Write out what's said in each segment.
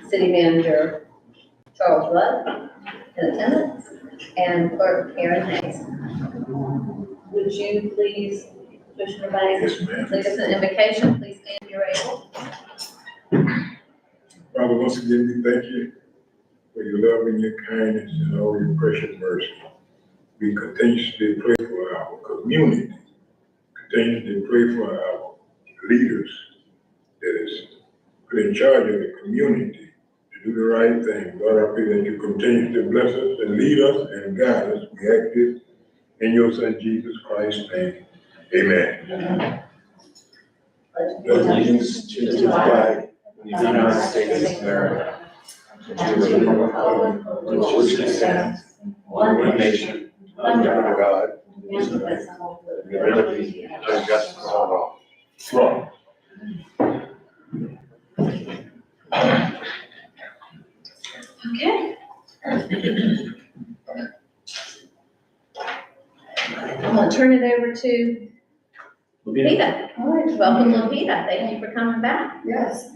City Manager Charles Rudd in attendance, and Clerk Karen Hayes. Would you please, Commissioner Banks, Yes, ma'am. lead us in invocation? Please stand if you're able. Father, once again, we thank you for your love and your kindness and all your precious mercy. We continuously pray for our community, continuously pray for our leaders that is put in charge of the community to do the right thing. Lord, I pray that you continue to bless us and lead us and guide us. We ask this in your Son, Jesus Christ's name. Amen. Allegiance to the flag of the United States of America, and to the republic for which it stands, one nation, under God, indivisible, with liberty and justice for all. Wrong. Okay. I'm gonna turn it over to Lupita. All right, Welcome, Lupita. Thank you for coming back. yes,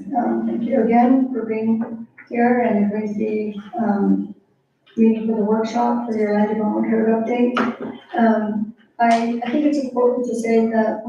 thank you again for being here and agreeing to be, meeting for the workshop for your land development code update. I think it's important to say that,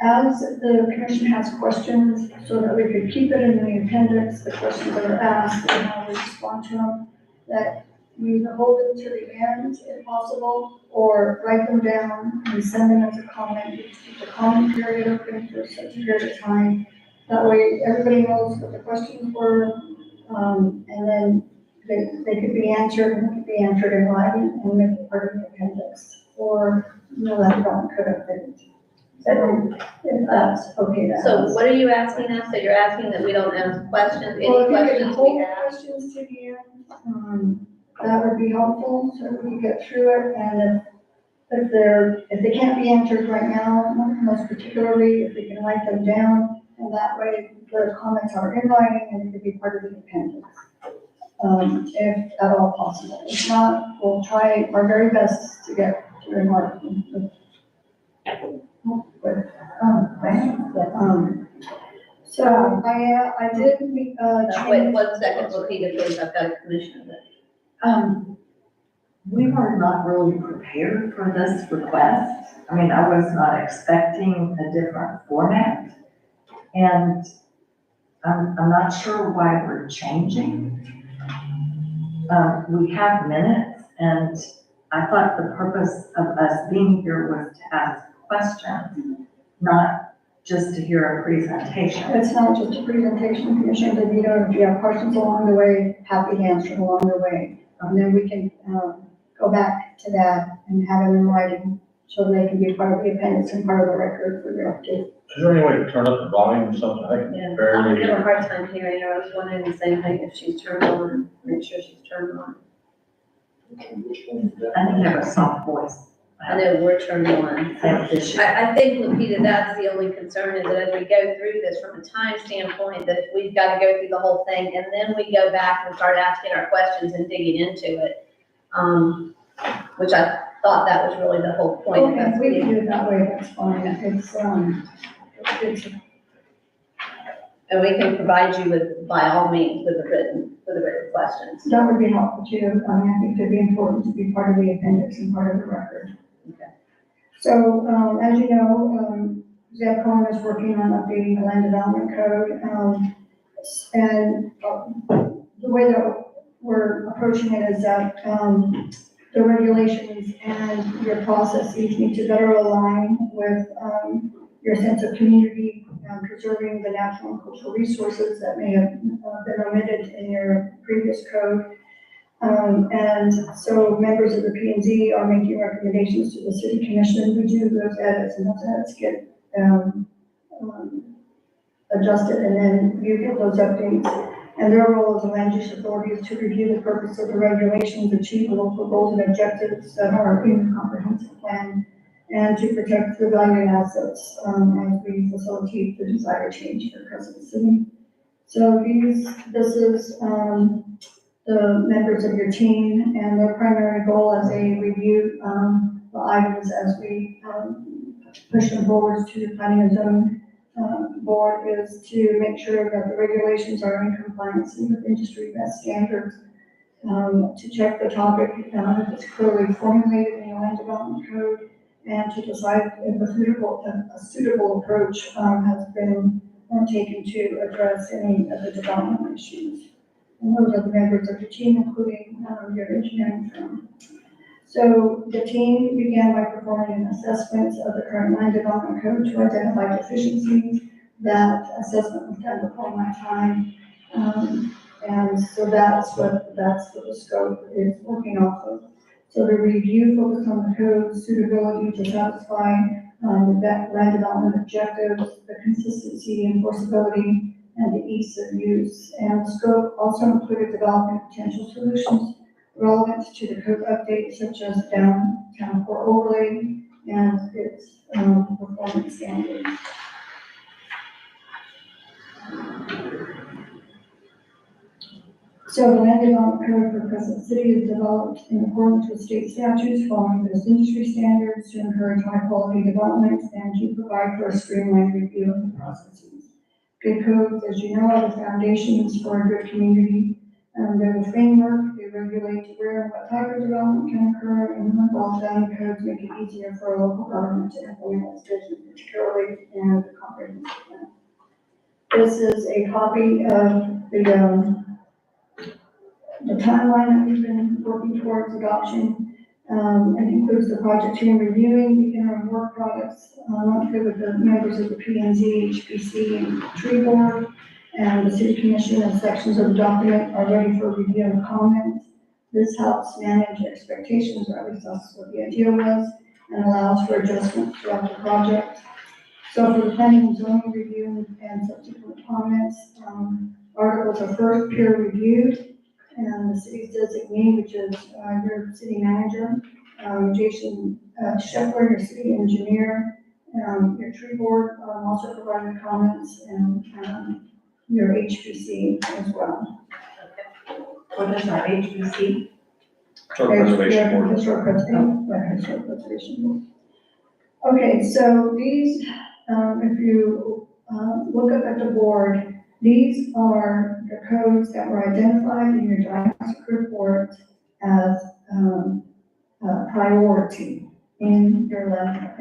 as the commission has questions, so that we could keep it in the appendix, the questions that are asked and how we respond to them, that we hold them to the end if possible, or write them down and send them as a comment, keep the comment period open for such a period of time. That way, everybody knows what the questions were, and then they could be answered, and they could be answered in writing and make it part of the appendix, or, land development code update. So, if that's okay to ask. So what are you asking us? So you're asking that we don't ask questions, any Well, if you could questions hold we the have? questions to the end, that would be helpful, so we can get through it, and if they can't be answered right now, most particularly, if they can write them down, and that way the comments are in writing and it could be part of the appendix, if at all possible. If not, we'll try our very best to get to remark. So I did, Wait, change. 1 second, Lupita, please. I've got a commissioner that. We were not really prepared for this request. I mean, I was not expecting a different format. And I'm not sure why we're changing. We have minutes, and I thought the purpose of us being here was to ask questions, not just to hear a presentation. It's not just a presentation, Commissioner DeVito. If you have questions along the way, happy to answer them along the way. And then we can go back to that and have them in writing so they can be part of the appendix and part of the record for your update. Is there any way to turn up the volume or something? I think Yeah, barely I'm having a hear. hard time hearing her. I was wondering the same thing, if she's turned on, make sure she's turned on. I think I have a soft voice. I know we're turned on. I have issue. I think, Lupita, that's the only concern, is that as we go through this from a time standpoint, that we've got to go through the whole thing, and then we go back and start asking our questions and digging into it. Which I thought that was really the whole point of Okay, us we can being. do it that way, that's fine. It's, And we can provide you with, by all means, with the written questions. that would be helpful too. I mean, I think it'd be important to be part of the appendix and part of the record. Okay. So, as you know, Zeb Cohen is working on updating the land development code. And the way that we're approaching it is that, the regulations and your processes need to better align with, your sense of community, preserving the natural and cultural resources that may have been omitted in your previous code. And so members of the P&Z are making recommendations to the city commission to do those edits, and those edits get adjusted, and then you get those updates. And their role as a land use authority is to review the purpose of the regulations, achieve the local goals and objectives that are in the comprehensive plan, and to protect the valued assets as we facilitate the desired change for Crescent City. So this is the members of your team, and their primary goal as they review the items as we push them forward to the planning and zoning board is to make sure that the regulations are in compliance with industry best standards. To check the topic, if it's clearly formulated in the land development code, and to decide if a suitable approach, has been taken to address any of the development issues. And those are the members of the team, including, your engineering firm. So the team began by performing an assessment of the current land development code to identify deficiencies. That assessment was done before my time. And so that's what the scope is working off of. So the review focused on the code's suitability to satisfy that land development objectives, the consistency, enforceability, and the ease of use. And the scope also included developing potential solutions relevant to the code update, such as downtown core overlay and its performance standards. So the land development code for Crescent City is developed in accordance with state statutes, following those industry standards to encourage high-quality development and to provide for a streamlined review of the processes. Good codes, as you know, are the foundations for a good community. They're the framework, they regulate where and what type of development can occur, and when all done, codes make it easier for a local government to implement its vision, particularly in the comprehensive plan. This is a copy of the timeline that we've been working towards adoption. It includes the project team reviewing the interim work products, monthly with the members of the P&Z, HPC, and tree board, and the city commission and sections of the document are ready for review and comment. This helps manage expectations, or at least that's what the idea was, and allows for adjustments throughout the project. So for the planning and zoning review and subsequent comments, articles are first peer reviewed, and the city's designee, which is your city manager, Jason Shepard, your city engineer, your tree board also provided comments, and your HPC as well. What is our HBC? Preservation Board. Historic Preservation Board. Okay, so these, if you look up at the board, these are the codes that were identified in your diagnostic report as a priority in your life,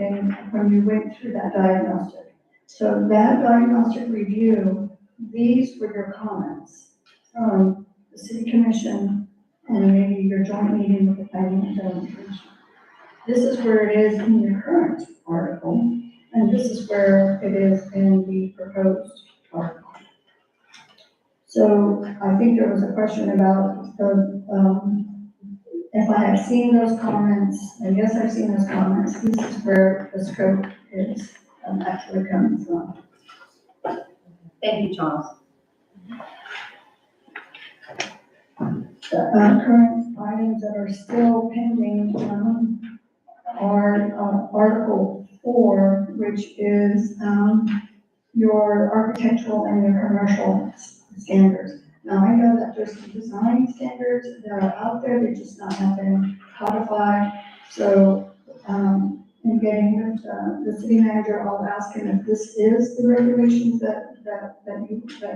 when you went through that diagnostic. So that diagnostic review, these were your comments from the city commission and maybe your joint meeting with the planning and zoning commission. This is where it is in your current article, and this is where it is in the proposed article. So I think there was a question about if I have seen those comments, and yes, I've seen those comments. This is where the scope is actually coming from. Thank you, Charles. The current items that are still pending are Article 4, which is your architectural and your commercial standards. Now, I know that there's some design standards that are out there, they just not have been codified. So, in getting with the city manager, I'll ask him if this is the regulations that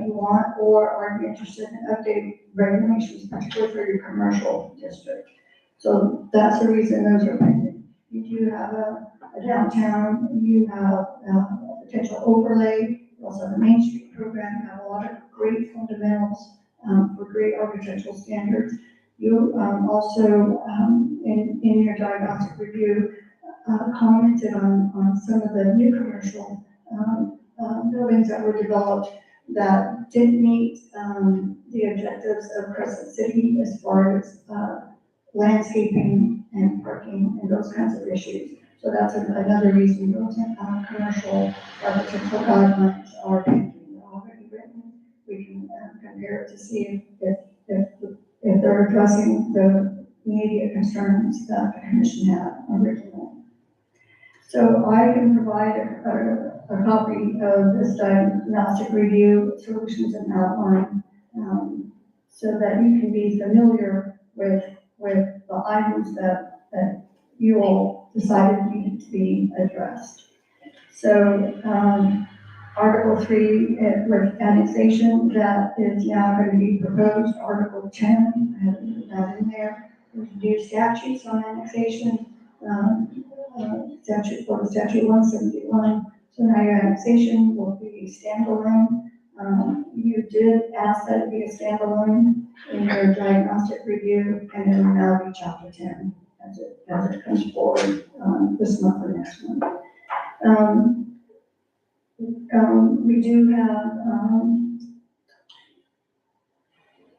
you want, or are you interested in updating regulations, particularly for your commercial district? So that's the reason those are pending. You do have a downtown, you have a potential overlay, you also have a Main Street program, you have a lot of great fundamentals for great architectural standards. You also, in your diagnostic review, commented on some of the new commercial buildings that were developed that didn't meet the objectives of Crescent City as far as landscaping and parking and those kinds of issues. So that's another reason those commercial architectural guidelines are already written. We can compare it to see if they're addressing the immediate concerns that the commission had originally. So I can provide a copy of this diagnostic review solutions and outline, so that you can be familiar with the items that you all decided needed to be addressed. So, Article 3 with annexation, that is now going to be proposed. Article 10, I haven't put that in there. There's new statutes on annexation, statute 171. So now your annexation will be standalone. You did ask that it be a standalone in your diagnostic review, and it will now be chapter 10 as it comes forward, this month or next month. We do have,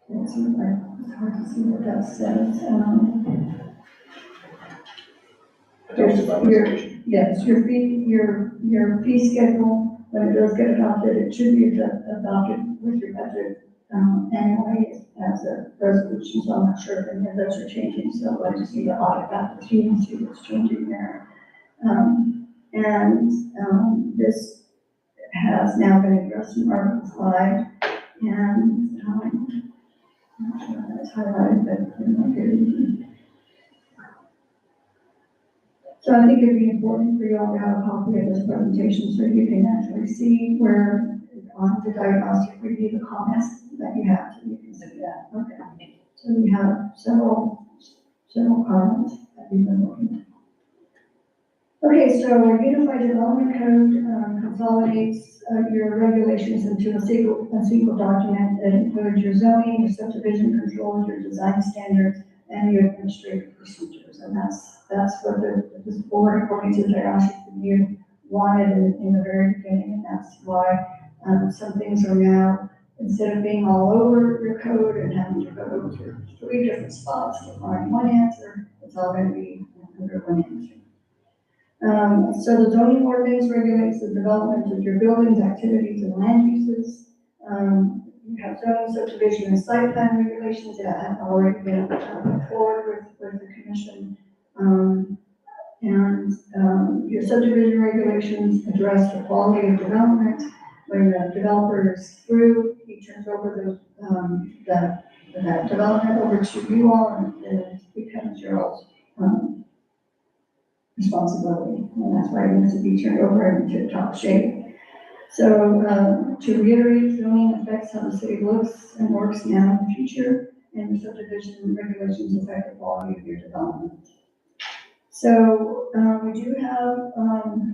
let's see, it's hard to see what that says. Yes, your fee schedule, when it does get adopted, it should be adopted with your budget, annually as a resolution, so I'm not sure if any of those are changing, so I just need to audit that with you and see what's changing there. This has now been addressed in Article 5, and, I'm not sure if that's highlighted, but it might be. So I think it'd be important for you all to have a copy of this presentation so you can actually see where on the diagnostic review, the comments that you have, so you can see that. Okay. So we have several comments that we've been looking at. Okay, so our Unified Development Code consolidates your regulations into a single document that includes your zoning, your subdivision control, your design standards, and your administrative procedures. And that's what this board, according to the diagnostic review, wanted in the very beginning, and that's why some things are now, instead of being all over your code and having to go to 3 different spots to find one answer, it's all going to be under one answer. So the zoning ordinance regulates the development of your buildings, activities, and land uses. You have zoning, subdivision, and site plan regulations that have already been forward with the commission. Your subdivision regulations address the quality of development. When the developer is through, he turns over that development over to you all, and it becomes your all's responsibility, and that's why it needs to be turned over into top shape. So, to reiterate, zoning affects how the city looks and works now and in the future, and the subdivision regulations affect the quality of your development. So, we do have,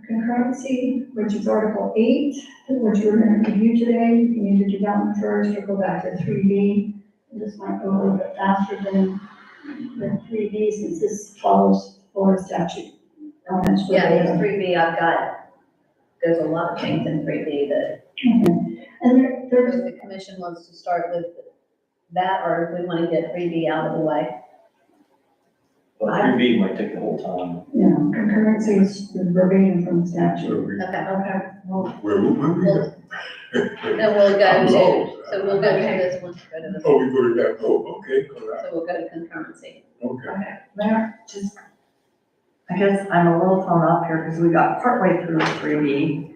concurrency, which is Article 8, which we're going to review today. You can either do that one first or go back to 3B. This might go a little bit faster than 3B, since this follows Florida statute. Yeah, there's 3B, there's a lot of things in 3B that, And there's, if the commission wants to start with that, or if we want to get 3B out of the way. Well, 3B might take the whole time. concurrency is verbatim from the So statute. we, Okay, where we go? then we'll go I'm to, lost. so we'll go to this one, go to this Oh, one, we go to that, okay, all right, so we'll go to concurrency. okay. Okay, Mayor, I guess I'm a little thrown off here because we got partway through 3B.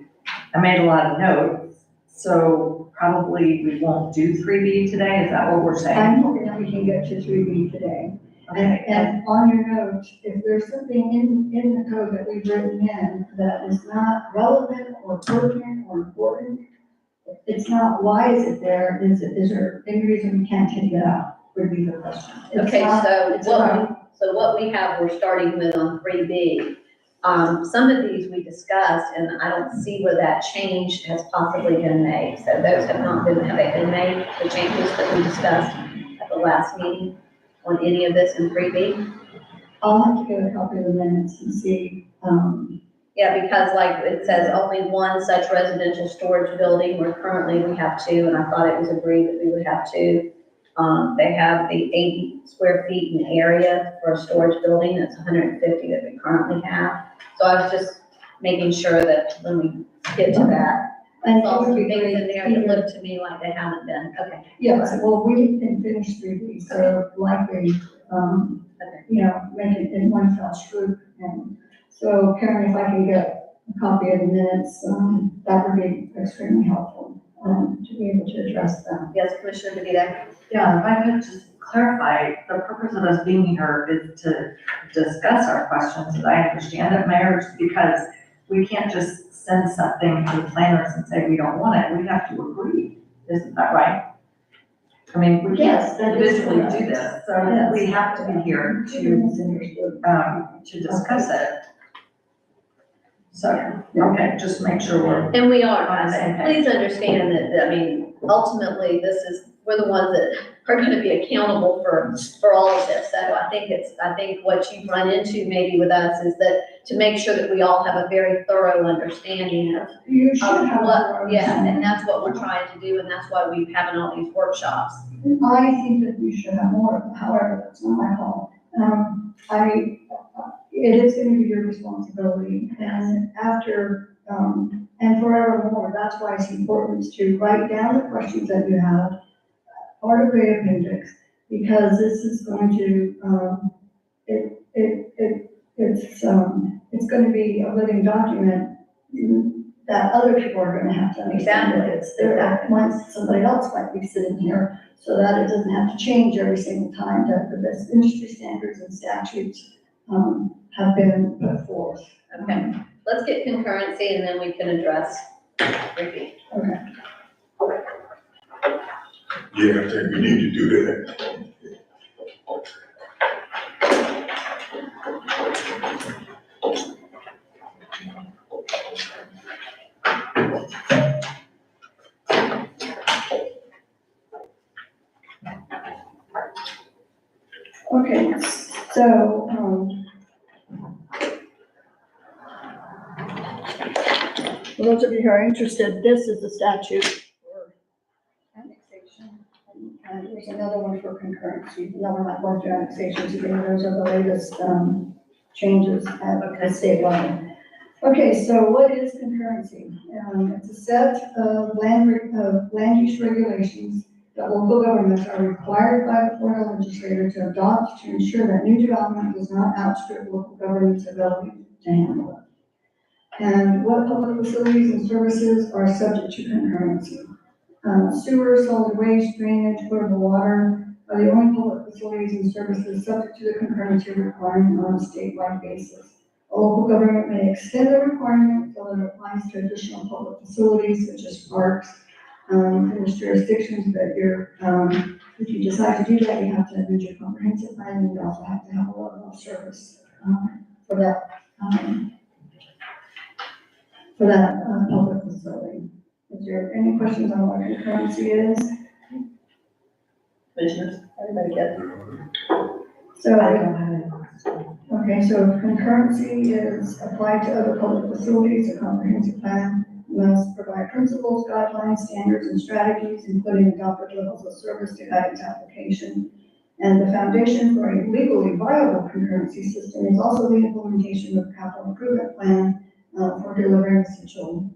I made a lot of notes, so probably we won't do 3B today, is that what we're saying? I'm hoping that we can get to 3B today. Okay, And on your note, if there's something in the code that we've written in that is not relevant or pertinent or important, it's not, why is it there? Is there any reason we can't take it out, would be the question. It's Okay, not- it's about- so what we have, we're starting with on 3B. Some of these we discussed, and I don't see where that change has possibly been made. So those have they been made, the changes that we discussed at the last meeting on any of this in 3B? I'll have to get a copy of the minutes and see, Yeah, because like it says only one such residential storage building, where currently we have 2, and I thought it was agreed that we would have 2. They have the 80 square feet in area for a storage building, that's 150 that we currently have. So I was just making sure that when we get to that, and I it saw would some be things in great there that either. look to me like they haven't been, okay. Yes, well, we didn't finish 3B, so likely, Okay. make it in one fell swoop. And so Karen, if I can get a copy of the minutes, that would be extremely helpful, to be able to address them. Yes, Commissioner DeVito? yeah, if I could just clarify, the purpose of us being here is to discuss our questions, as I understand it, Mayor, because we can't just send something to the planners and say we don't want it, we have to agree, isn't that right? I mean, we Yes, can't that is individually correct. do this, so Yes. we have to be here to discuss it. So, okay, just make sure we're, And we are, On the same page. please understand that, I mean, ultimately, we're the ones that are gonna be accountable for all of this. So I think what you've run into maybe with us is that to make sure that we all have a very thorough understanding of You should have. yeah, and that's what we're trying to do, and that's why we're having all these workshops. I think that you should have more, however, that's not my call. It is gonna be your responsibility, and after, and forevermore, that's why it's important to write down the questions that you have, part of the appendix, because this is going to, it's gonna be a living document that other people are gonna have to understand. Exactly. It's there, once somebody else might be sitting here, so that it doesn't have to change every single time, that the best industry standards and statutes, have been put forth. Okay, let's get concurrency and then we can address Ricky. Yeah, I think we need to do that. Okay, so, for those of you who are interested, this is the statute for annexation. And there's another one for concurrency. No, we're not going through annexation today. Those are the latest, changes at the state level. Okay, so what is concurrency? It's a set of land use regulations that local governments are required by the Florida legislature to adopt to ensure that new development does not outstrip local government's ability to handle it. And what public facilities and services are subject to concurrency? Sewer, solid waste, drainage, potable water are the only public facilities and services subject to the concurrency requirement on a statewide basis. A local government may extend the requirement so that it applies to additional public facilities such as parks. There's jurisdictions that if you decide to do that, you have to amend your comprehensive plan, and you also have to have a level of service, for that public facility. Is there any questions on what concurrency is? Commissioners, everybody get it? So, I don't have any questions. okay, so if concurrency is applied to other public facilities, a comprehensive plan must provide principles, guidelines, standards, and strategies, including adopted levels of service to guide its application. And the foundation for a legally viable concurrency system is also the implementation of capital improvement plan for delivering essential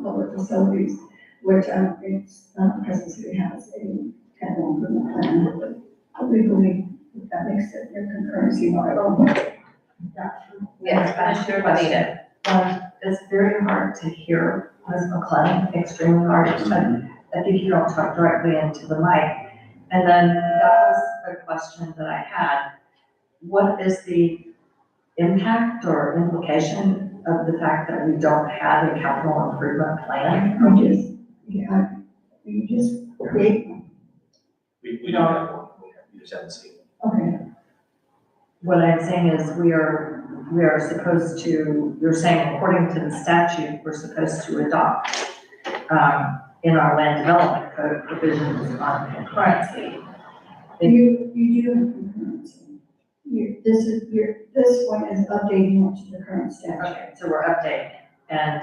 public facilities, which I don't think Crescent City has a capital improvement plan, but legally, if that makes it your concurrency viable. Yes, Commissioner Bonita. It's very hard to hear Ms. McClellan, extremely hard, but I think you don't talk directly into the mic. And then that was a question that I had. What is the impact or implication of the fact that we don't have a capital improvement plan? You just create one. We don't have one, we just haven't seen it. Okay. What I'm saying is we are supposed to, you're saying according to the statute, we're supposed to adopt, in our land development code provisions on concurrency. You do have concurrency. This one is updating it to the current statute. Okay, so we're updating, and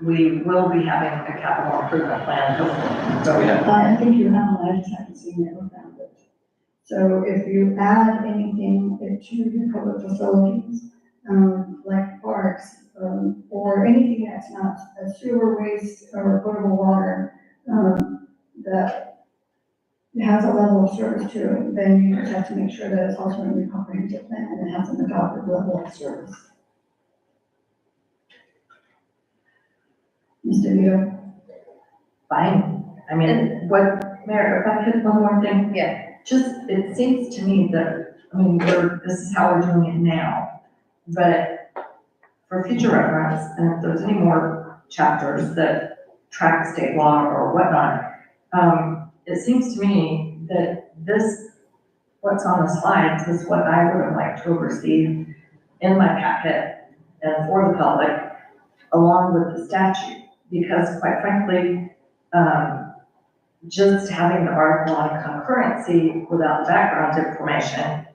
we will be having a capital improvement plan, hopefully. So we have, I think you have, I just haven't seen it or found it. So if you add anything to your public facilities, like parks, or anything that's not a sewer waste or potable water, that has a level of service to it, then you just have to make sure that it's also in your comprehensive plan and it has an adopted level of service. Mr. Vito? Fine. I mean, Mayor, if I could, one more thing. Yeah. Just, it seems to me that, I mean, this is how we're doing it now, but for future reference, and if there's any more chapters that track state law or whatnot, it seems to me that this, what's on the slides is what I would have liked to have received in my packet and for the public, along with the statute, because quite frankly, just having the article on concurrency without the background information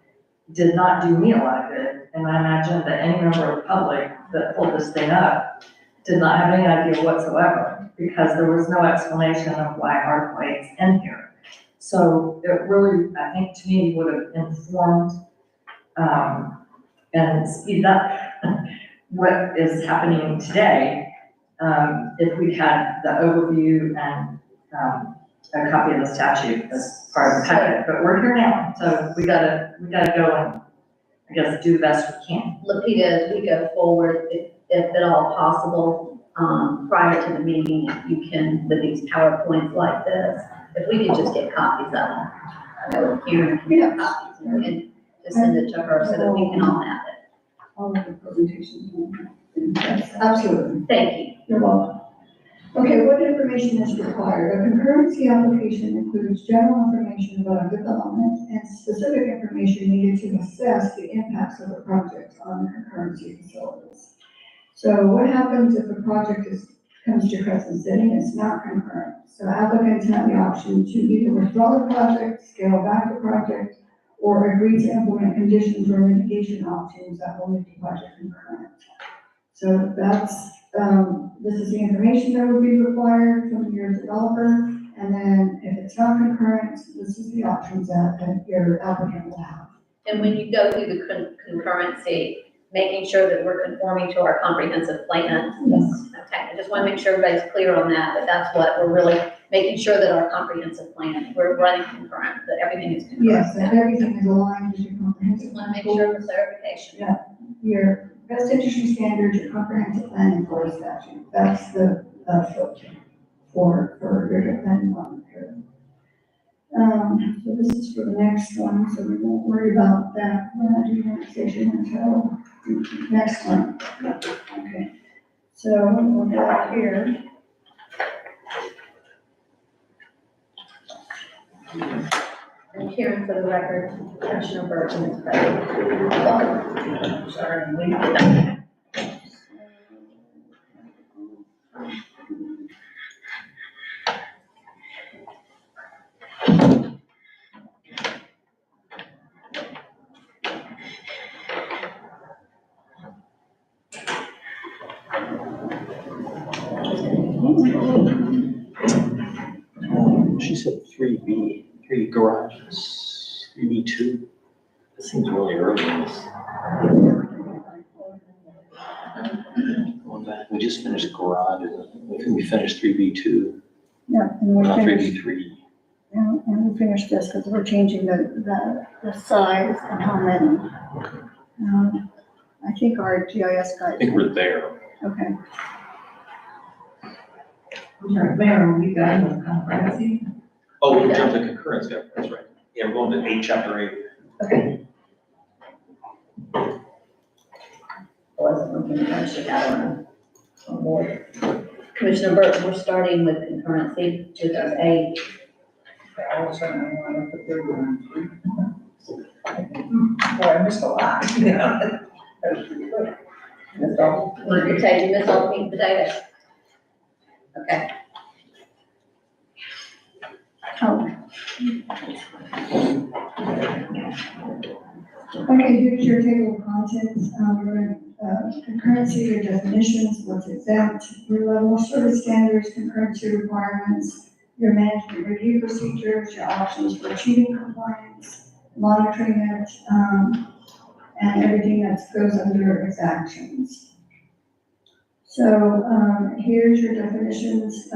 did not do me a lot of good. And I imagine that any member of the public that pulled this thing up did not have any idea whatsoever, because there was no explanation of why Article 8's in here. So it really, I think to me, would have informed, and speeded up what is happening today, if we had the overview and, a copy of the statute as part of the packet, but we're here now, so we gotta go and, I guess, do the best we can. Lapita, as we go forward, if at all possible, prior to the meeting, if you can, with these PowerPoints like this, if we could just get copies of them. I know Karen can get copies, and we can just send it to her so that we can all have it. All of the presentations. Yes, absolutely. Thank you. You're welcome. Okay, what information is required? A concurrency application includes general information about a development and specific information needed to assess the impacts of the project on the concurrency facilities. So what happens if a project comes to Crescent City and it's not concurrent? So applicants have the option to either withdraw the project, scale back the project, or agree to implement conditions or mitigation options that will make the project concurrent. So that's, this is the information that would be required from your developer, and then if it's not concurrent, this is the options that your applicant will have. And when you go through the concurrency, making sure that we're conforming to our comprehensive plan. Yes. Okay, I just want to make sure everybody's clear on that, but that's what we're really making sure that our comprehensive plan, we're running concurrent, that everything is concurrent. Yes, that everything is aligned with your comprehensive. Just want to make sure for clarification. Yeah. Your best interest standards, your comprehensive plan, and for statute. That's the filter for your planning development period. So this is for the next one, so we won't worry about that. We're not doing annexation until next one. Okay. So we'll go out here. And Karen, for the record, Commissioner Burton is present. Welcome. Sorry. She said 3B, 3 garages, 3B2. That seems really early in this. Going back, we just finished garage, I think we finished 3B2, Yeah, and we not finished, 3B3. and we finished this because we're changing the size and how many. I think our GIS guys. I think we're there. Okay. I'm sorry, Mayor, are we done with concurrency? Oh, we jumped to concurrence, yeah, that's right. Yeah, we're going to 8, chapter 8. Okay. I wasn't looking at what she had on board. Commissioner Burton, we're starting with concurrency, which is A. Boy, I missed a lot. You're taking this all meat and potatoes. Okay. Oh. Okay, here's your table of contents. We're concurrency, your definitions, what's exempt, your level of service standards, concurrency requirements, your management review procedures, your options for achieving compliance, monitoring it, and everything that goes under its actions. So, here's your definitions.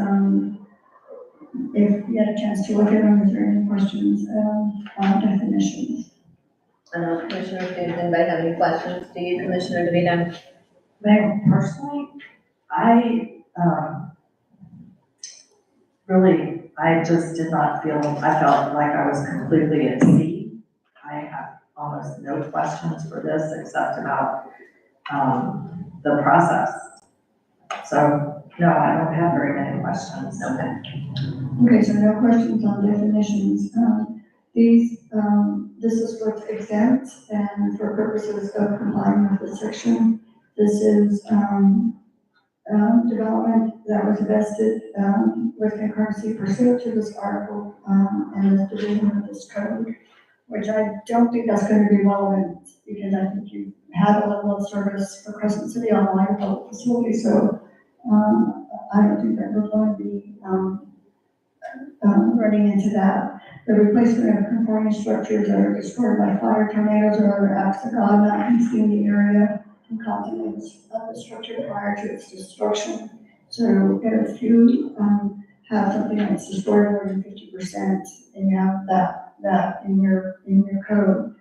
If you had a chance to look at them, is there any questions on definitions? Commissioner, does anybody have any questions? Do you, Commissioner DeVito? Mayor, personally, I just did not feel, I felt like I was completely at sea. I have almost no questions for this except about, the process. So, no, I don't have very many questions. Okay. Okay, so no questions on definitions. This is what's exempt and for purposes of complying with this section. This is, development that was vested, with concurrency pursuant to this article, and this division of this code, which I don't think that's going to be relevant because I think you have a level of service for Crescent City Online Public Facility, so, I don't think that we're going to be, running into that. The replacement of conforming structures that are destroyed by fire, tornadoes, or other acts of God not consume the area and continents of the structure prior to its destruction. So if you, have something that's destroyed more than 50% and you have that in your code,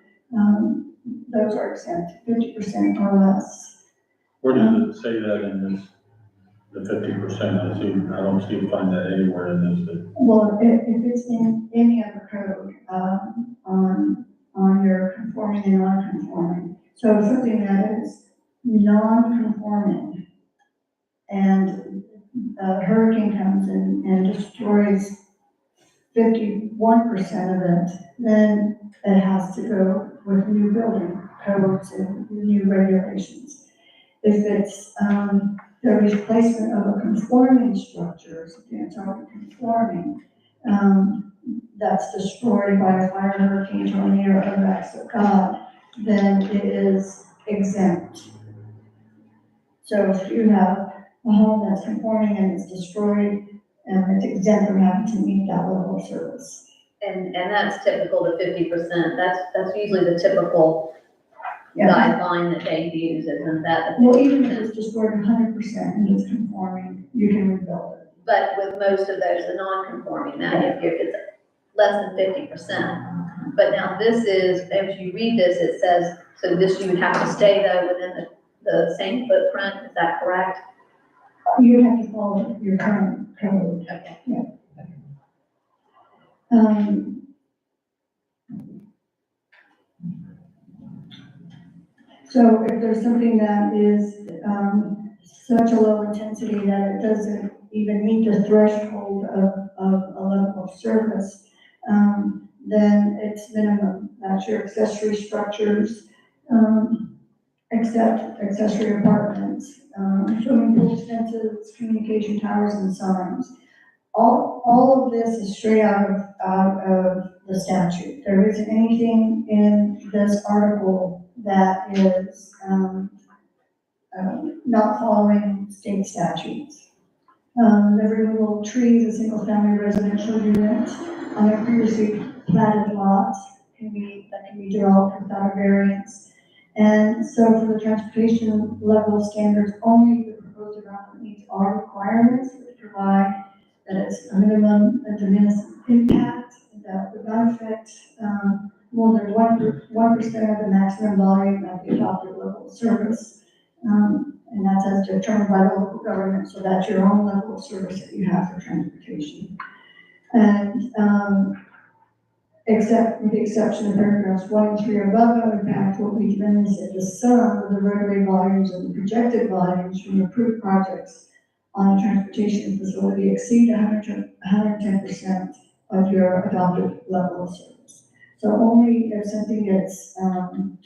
those are exempt, 50% or less. Where does it say that in this, the 50%? I don't see, find that anywhere in this. Well, if it's in any other code, on your conforming and non-conforming. So something that is non-conforming and a hurricane comes in and destroys 51% of it, then it has to go with new building codes and new regulations. If it's, the replacement of a conforming structure, something that's already conforming, that's destroyed by a fire, hurricane, tornado, or other acts of God, then it is exempt. So if you have a home that's conforming and it's destroyed, it's exempt from having to meet that level of service. And that's typical to 50%. That's usually the typical Yeah. guideline that they use, isn't that? the Well, even if 50%? it's destroyed 100% and it's conforming, you can rebuild it. But with most of those, the non-conforming, that if it's less than 50%. But now this is, if you read this, it says, so this you would have to stay though within the same footprint, is that correct? You have to follow your current code. Okay. So if there's something that is, such a low intensity that it doesn't even meet the threshold of a level of service, then it's minimum. That's your accessory structures, except accessory apartments, swimming pools, fences, communication towers, and signs. All of this is straight out of the statute. There isn't anything in this article that is, not following state statutes. The removal of trees, a single-family residential unit on a previously platted lot can be developed without a variance. And so for the transportation level standards, only the proposed development meets our requirements which provide that it's a minimum, a de minimis impact, that would not affect, more than 1% of the maximum volume of the adopted level of service. And that's as determined by the local government, so that's your own level of service that you have for transportation. And, except with the exception of paragraphs 1 and 3 above, no impact will be diminished if the sum of the roadway volumes and the projected volumes from approved projects on a transportation facility exceed 110% of your adopted level of service. So only if something gets,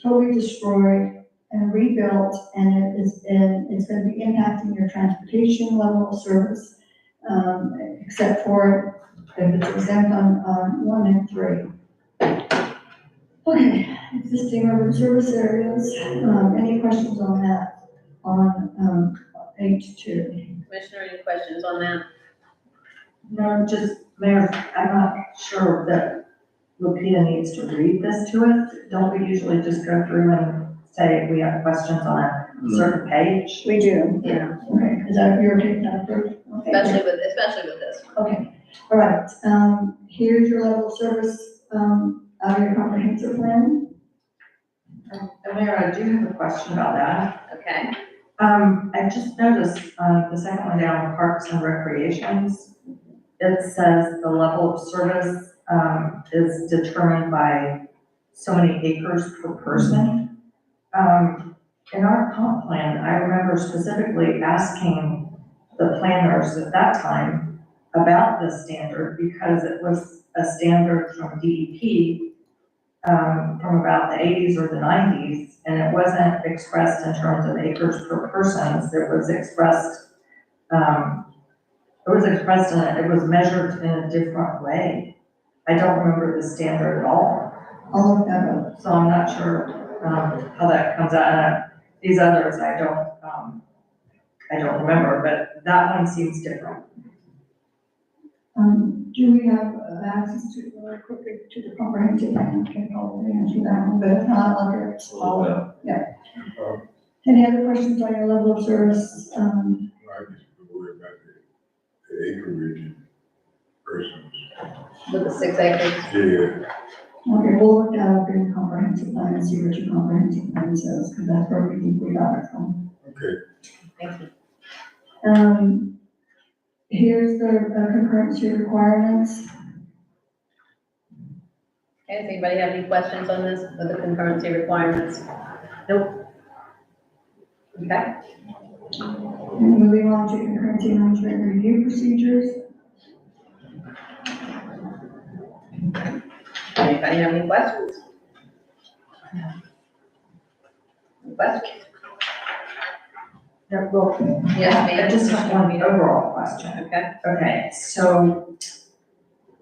totally destroyed and rebuilt, and it's going to be impacting your transportation level of service, except for if it's exempt on 1 and 3. Okay, existing urban service areas, any questions on that, on H2? Commissioner, any questions on that? No, just, Mayor, I'm not sure that Lupita needs to read this to us. Don't we usually just go through and say we have questions on a certain page? We do. Yeah, Okay, is that, you're okay with that approach? Okay. especially with this one. Okay, all right, here's your level of service, out of your comprehensive plan. Mayor, I do have a question about that. Okay. I just noticed, the second one down, parks and recreations, it says the level of service, is determined by so many acres per person. in our comp plan, I remember specifically asking the planners at that time about this standard because it was a standard from DEP from about the 80s or the 90s, and it wasn't expressed in terms of acres per person. It was expressed, it was measured in a different way. I don't remember the standard at all, I'll look that up. so I'm not sure how that comes out. And these others, I don't remember, but that one seems different. Do we have access to, quickly to the comprehensive plan? Can probably answer that one, but if not, I'll get it. Any other questions on your level of service? I just worry about the acreage and persons. With the 6 acres. Yeah, Okay, we'll look that up in the comprehensive plan and see what your comprehensive plan says, because that's where we think we got it from. okay. Thank you. Here's the concurrency requirements. Okay, does anybody have any questions on this, with the concurrency requirements? Nope. Okay, And moving on to concurrency management review procedures. anybody have any questions? Any questions? Yeah, well, Yes, I ma'am. just have one overall question. Okay, Okay, so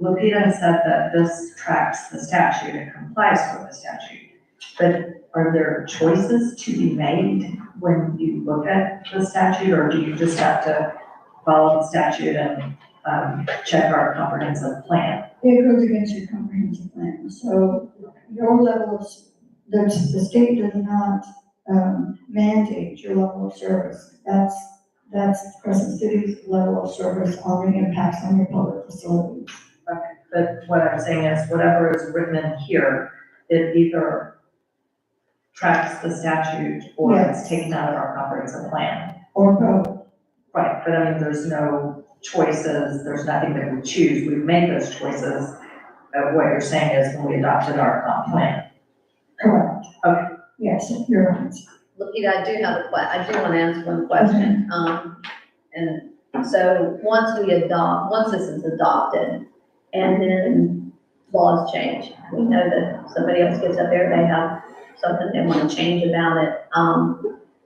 Lupita said that this tracks the statute, it complies with the statute. But are there choices to be made when you look at the statute, or do you just have to follow the statute and check our comprehensive plan? It goes against your comprehensive plan, so your level of, the state does not mandate your level of service. That's Crescent City's level of service on the impacts on your public facilities. But what I'm saying is, whatever is written in here, it either tracks the statute or it's taken out of our comprehensive plan. Or both. Right, but I mean, there's no choices, there's nothing that we choose, we've made those choices. What you're saying is when we adopted our comp plan. Correct. Okay. Yes, you're right. Lupita, I do have I do want to answer one question. And so once this is adopted, and then laws change, we know that somebody else gets up there, they have something they want to change about it.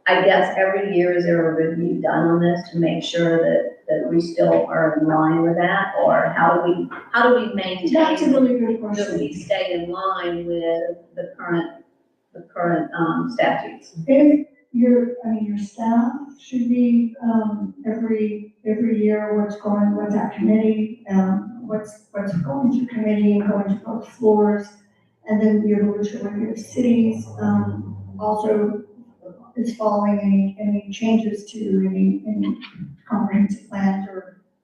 I guess every year, is there a review done on this to make sure that we still are in line with that? Or how do we maintain That's a really good that question. we stay in line with the current statutes? If your staff should be, every year, what's at committee, what's going to committee and going to both floors. And then the evolution of your cities, also is following any changes to any comprehensive plans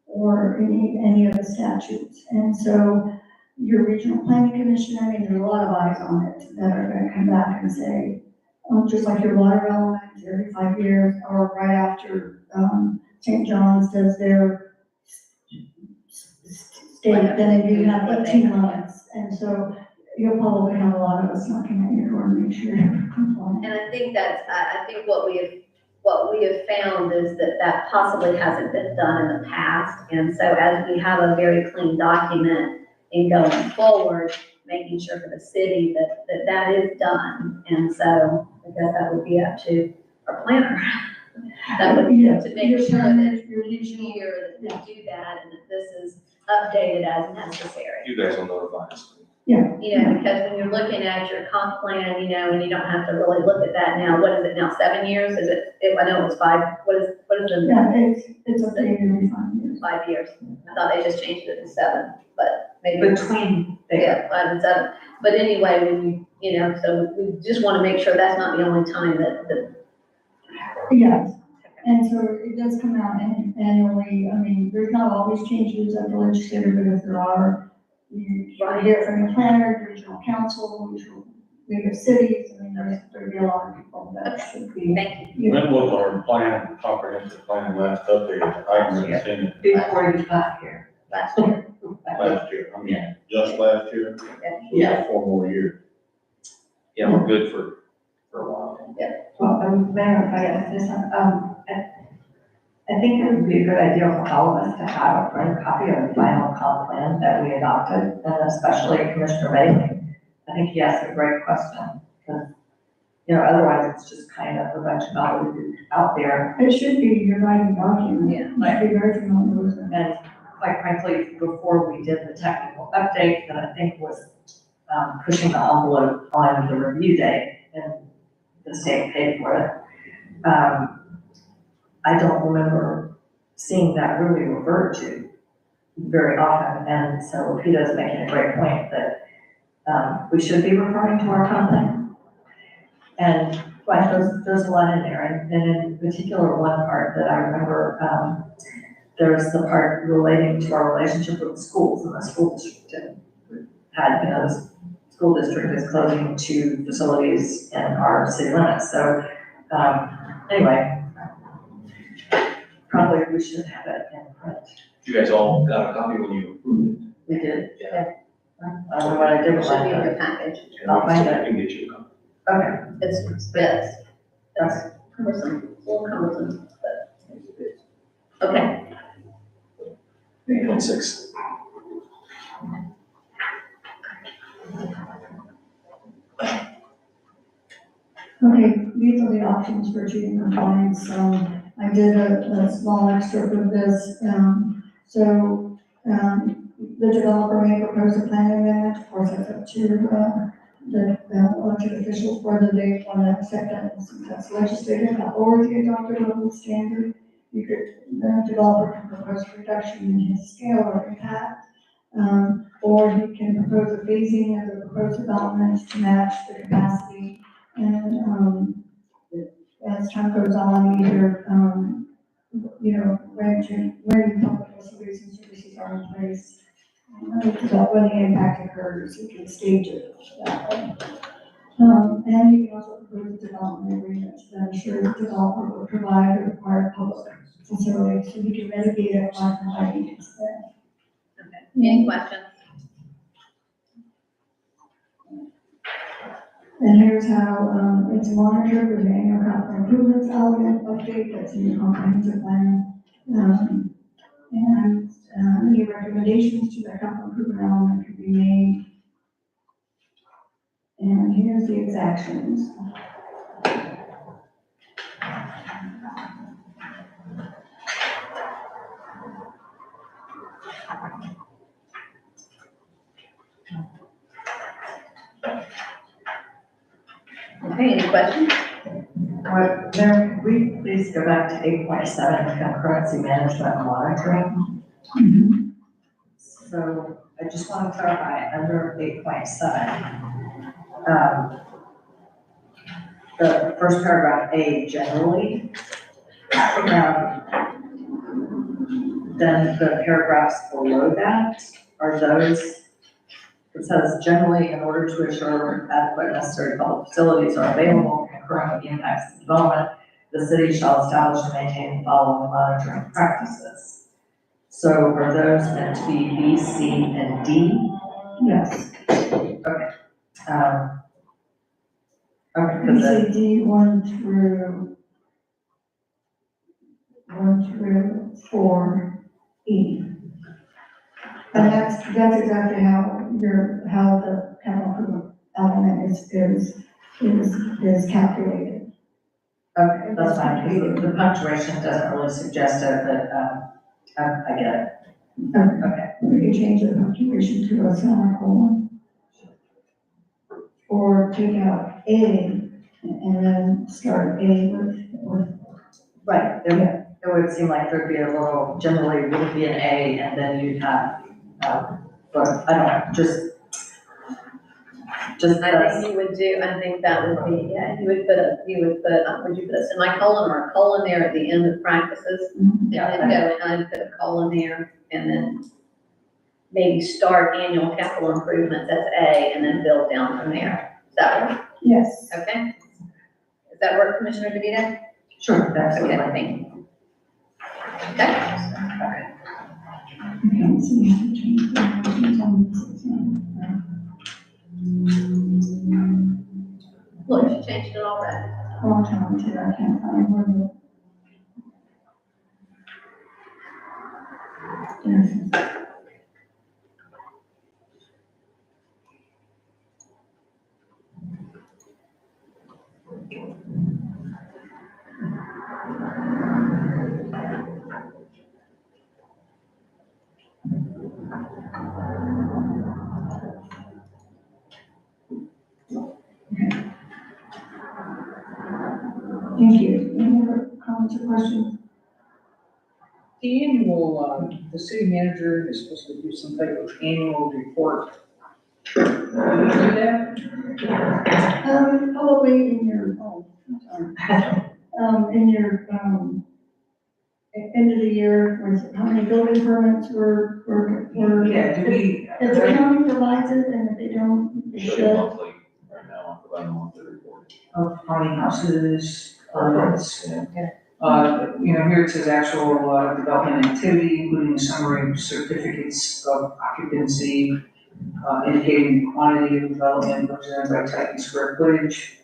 or any of the statutes. And so your regional planning commission, there's a lot of eyes on it that are gonna come back and say, just like your water element every 5 years, or right after, St. John's does their state, then you have 18 months. And so you'll probably have a lot of us knocking at your door to make sure you're compliant. And I think I think what we have found is that possibly hasn't been done in the past. And so as we have a very clean document in going forward, making sure for the city that is done. And so I guess that would be up to our planner. That would be to make sure that each year that we do that and that this is updated as necessary. You guys will notify us. Because when you're looking at your comp plan, and you don't have to really look at that now. What is it now, 7 years? Is it, I know it was 5, what is the? Yeah, it's updated every 5 years. 5 years. I thought they just changed it to 7, but maybe. Between there. Yeah, 5 and 7. But anyway, when so we just want to make sure that's not the only time that. Yes, and so it does come out annually. There's not always changes at the legislature, but if there are, you hear it from the planner, the regional council, league of cities. There'll be a lot of people that should be. Thank you. When was our plan, comprehensive plan last updated? I haven't seen it Before you got here. Last year. last year. Just last year? Yeah. 4 more years. Yeah, we're good for a while. Well, Mayor, if I get this, I think it would be a good idea for all of us to have a printed copy of the final comp plan that we adopted, and especially Commissioner Bailey. I think he asked a great question, because, you know, otherwise it's just kind of a bunch of knowledge out there. It should be your writing document. Yeah. You should be very familiar with it. And quite frankly, before we did the technical update, that I think was pushing the envelope on the review date, and the state paid for it. I don't remember seeing that really referred to very often, and so Peter's making a great point that we should be referring to our content. And there's a lot in there, and in particular, one part that I remember, there's the part relating to our relationship with the schools and the school district, and had, you know, the school district is closing 2 facilities in our city limits, so, anyway, probably we should have it in print. You guys all got a copy when you approved it? We did. Yeah. I don't know what I did It with should be in that. your package. I'll find I it. can get you a copy. Okay. It's cumbersome, a little cumbersome, but, okay. 8.6. Okay, these are the options for achieving compliance. I did a small excerpt of this. The developer may propose a plan amendment, of course, that's up to the elected officials whether they want to accept that as legislative or the adopted local standard. The developer can propose a reduction in his scale or impact, or he can propose a phasing of the proposed developments to match the capacity. And as time goes on, either when public facilities and services are in place, so when the impact occurs, you can stage it that way. And you can also propose a development agreement that ensures the developer will provide the required public facilities so you can mitigate it by providing it there. Okay, any questions? And here's how it's monitored with the annual capital improvements element update that's in your comprehensive plan. And any recommendations to the capital improvement element can be made. And here's the exactions. Okay, any questions? What, Mayor, could we please go back to 8.7, concurrency management and monitoring? So I just want to clarify, under 8.7, the first paragraph, A, generally, then the paragraphs below that are those, it says generally in order to ensure adequate necessary public facilities are available concurrent with the impacts of development, the city shall establish and maintain the following monitoring practices. So are those meant to be B, C, and D? Yes. Okay. Okay, You because say D 1 through 4, E. And that's exactly how the capital improvement element is calculated. okay, that's fine, because the punctuation doesn't really suggest it, but, I get it. Okay. We can change the punctuation to a semicolon. Or take out A and then start A with. Right, it would seem like there'd be a little, generally would be an A, and then you'd have, but I don't know, just I think you would do, I think that would be, yeah, would you put a semicolon or a colon there at the end of practices? yeah, And then go and put a colon there, and then maybe start annual capital improvements as A, and then build down from there. Does that work? Yes. Okay? Does that work, Commissioner DeVito? sure, Okay, absolutely. thank you. Okay, Okay, so we have to change the dimensions on this again. look, she changed it already. wrong time too, I can't find one. Yes. Thank you. Any other comments or questions? The annual, the city manager is supposed to do some type of annual report. Do you do that? Probably in your, I'm sorry. In your, end of the year, with how many building permits were. Yeah, do we? If the county provides it, and if they don't, they Should be should. monthly right now, I'm providing a monthly report. Of how many houses, permits. Yeah. Here it says actual, development activity, including a summary of certificates of occupancy, indicating the quantity of development represented by type and square footage.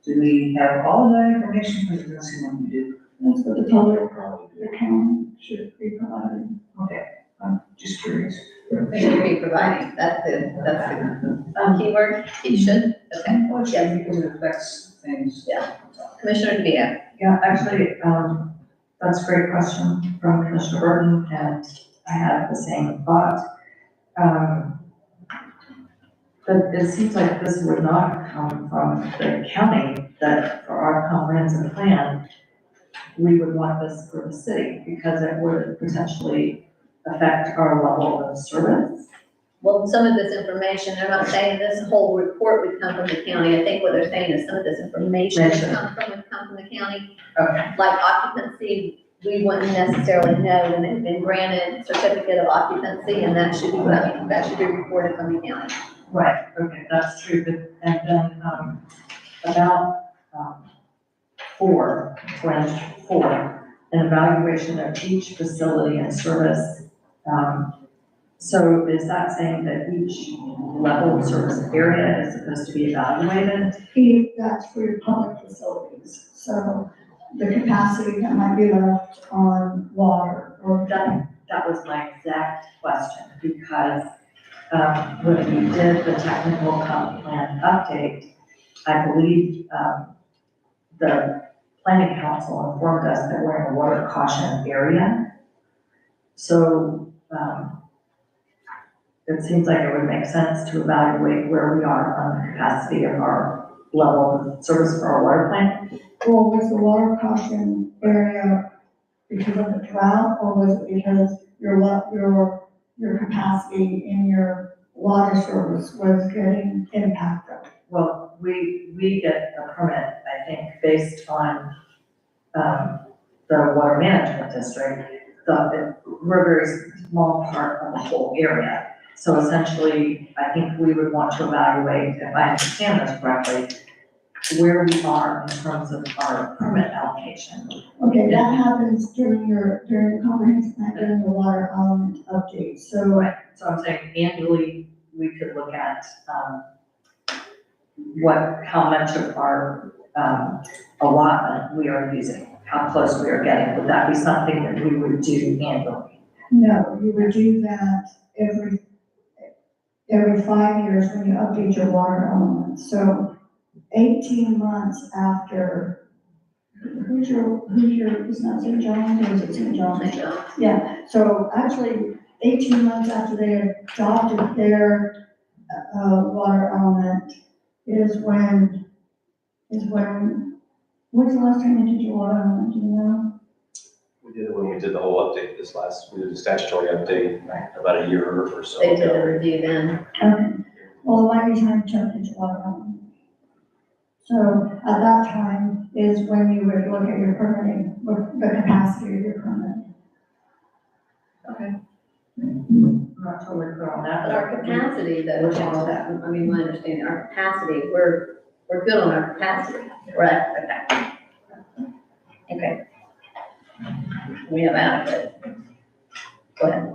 Do we have all of that information? Because it doesn't seem like we do. That's what the public, Probably do. the county should be providing. Okay, I'm just curious. We should be providing, that's the keyword, he should, okay. Well, yeah, because it affects things. Commissioner DeVito. Yeah, actually, that's a great question from Commissioner Burton, and I had the same thought. But it seems like this would not come from the county, that for our comprehensive plan, we would want this for the city, because it would potentially affect our level of service. Well, some of this information, they're not saying this whole report would come from the county. I think what they're saying is some of this information would come from the county. Okay. Like occupancy, we wouldn't necessarily know when they've been granted certificate of occupancy, and that should be reported from the county. Right, okay, that's true, but, and then, about, 4, an evaluation of each facility and service. So is that saying that each level of service area is supposed to be evaluated? That's for your public facilities, so the capacity that might be left on water or That was my exact question, because, when we did the technical comp plan update, I believe, the planning council informed us that we're in a water caution area. So, it seems like it would make sense to evaluate where we are on the capacity of our level of service for our water plant. Or was the water caution area because of the drought, or was it because your capacity in your water service was getting impacted? Well, we get a permit, I think, based on, the water management district. We're a very small part of the whole area. So essentially, I think we would want to evaluate, if I understand this correctly, where we are in terms of our permit allocation. Okay, that happens during the comprehensive plan, during the water element update, so. Right, so I'm saying annually, we could look at, how much of our, allotment we are using, how close we are getting. Would that be something that we would do annually? No, you would do that every 5 years when you update your water element. So 18 months after, it's not St. John's, or is it St. John's? St. John's. Yeah, so actually 18 months after they adopted their, water element is when, when's the last time you did your water element, do you know? We did it when we did the whole update we did a statutory update about a year or so They did the ago. review then. Okay, well, it might be time to check into water element. So at that time is when you would look at your permitting, with the capacity of your permit. Okay. I'm not totally clear on that. But our capacity, though, I mean, my understanding, our capacity, we're good on our capacity, right? Okay. Okay. We have adequate. Go ahead.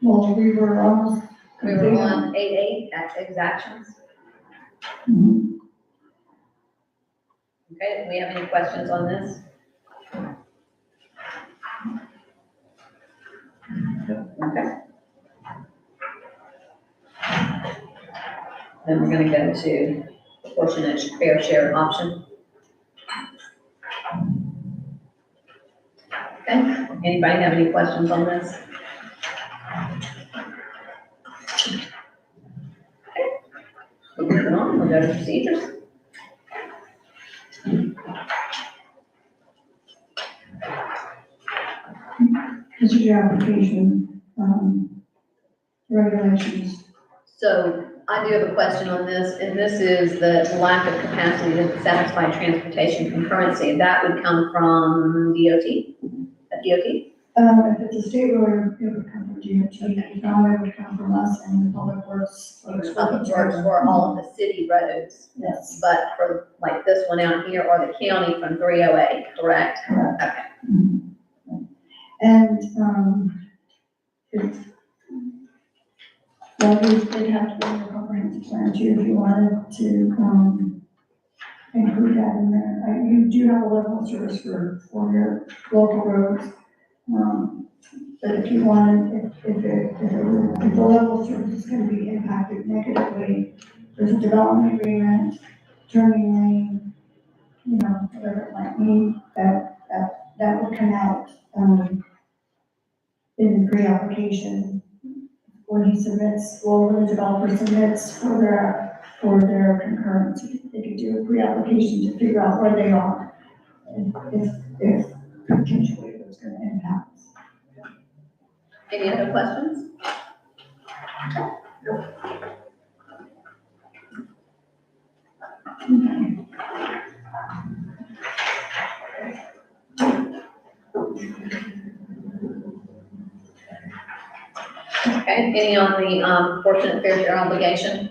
Well, we were almost. We were on 8.8 exactions. Mhm. Okay, do we have any questions on this? Okay. Then we're gonna go to proportionate fair share option. Okay, anybody have any questions on this? Moving on, we'll go to procedures. This is your application, regulations. So I do have a question on this, and this is the lack of capacity to satisfy transportation concurrency. That would come from DOT? DOT? If it's a state road, it would come from DOT, if not, it would come from us and the public works. Public Works for all of the city roads, Yes, but for like this one out here or the county from 308, correct? correct. Okay. And, it's, well, they'd have to be in the comprehensive plan too, if you wanted to, include that in there. You do have a level of service for your local roads. But if you wanted, if the level of service is gonna be impacted negatively, there's a development agreement, turning lane, you know, whatever it might mean, that would come out, in pre-application. When he submits, or when the developer submits for their concurrence, they could do a pre-application to figure out where they are. And if potentially there's gonna impact. Any other questions? Okay, any on the, proportionate fair share obligation?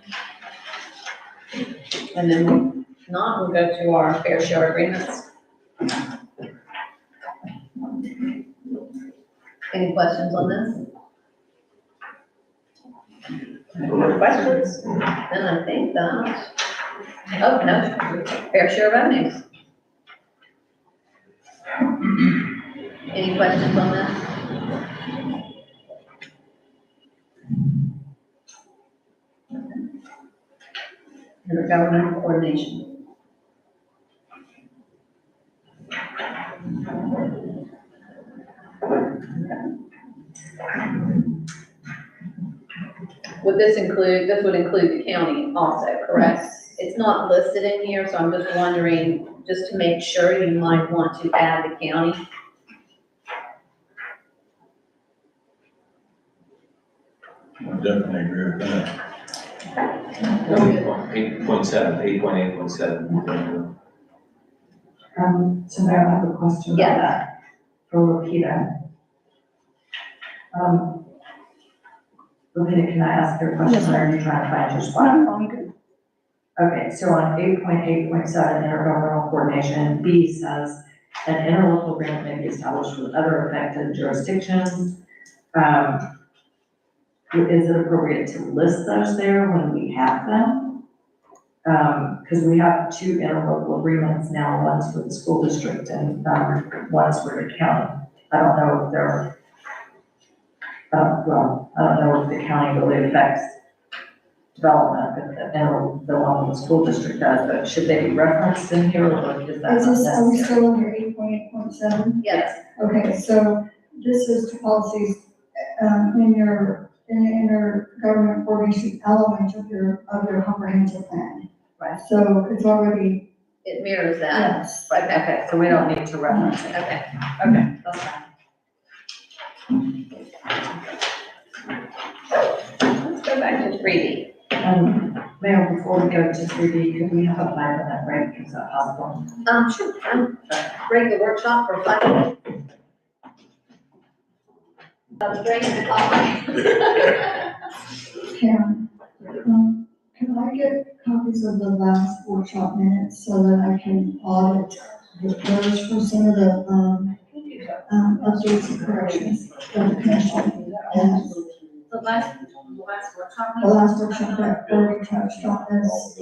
And then if not, we'll go to our fair share agreements. Any questions on this? No more questions? Then I think that, oh, no, fair share revenues. Any questions on this? Intergovernmental coordination. Would this would include the county also, correct? It's not listed in here, so I'm just wondering, just to make sure, you might want to add the county. I definitely agree with that. 8.7. So Mayor, I have a question about Yes. that for Lapita. Lapita, can I ask you a question, or are you trying to find your spot? I'm good. Okay, so on 8.8.7, intergovernmental coordination, B says, an interlocal agreement may be established with other affected jurisdictions. Is it appropriate to list those there when we have them? Because we have two interlocal agreements now, one's with the school district and one's with the county. I don't know if they're, well, I don't know if the county really affects development, but the one with the school district does, but should they be referenced in here, or is that Is not this, are we necessary? still under 8.8.7? Yes, Okay, so this is to policies, in your intergovernmental coordination element of your comprehensive plan. Right. So it's already, it mirrors that. yes. Right, Okay, so we don't need to reference it. okay. Okay, that's fine. Let's go back to 3D. Mayor, before we go to 3D, could we have a 5-minute break? Is that possible? Sure, break the workshop for 5 minutes. Break the coffee. Karen, can I get copies of the last workshop minutes so that I can audit those for some of the, updates and corrections of the commission? And The last the last workshop that where we touched on this,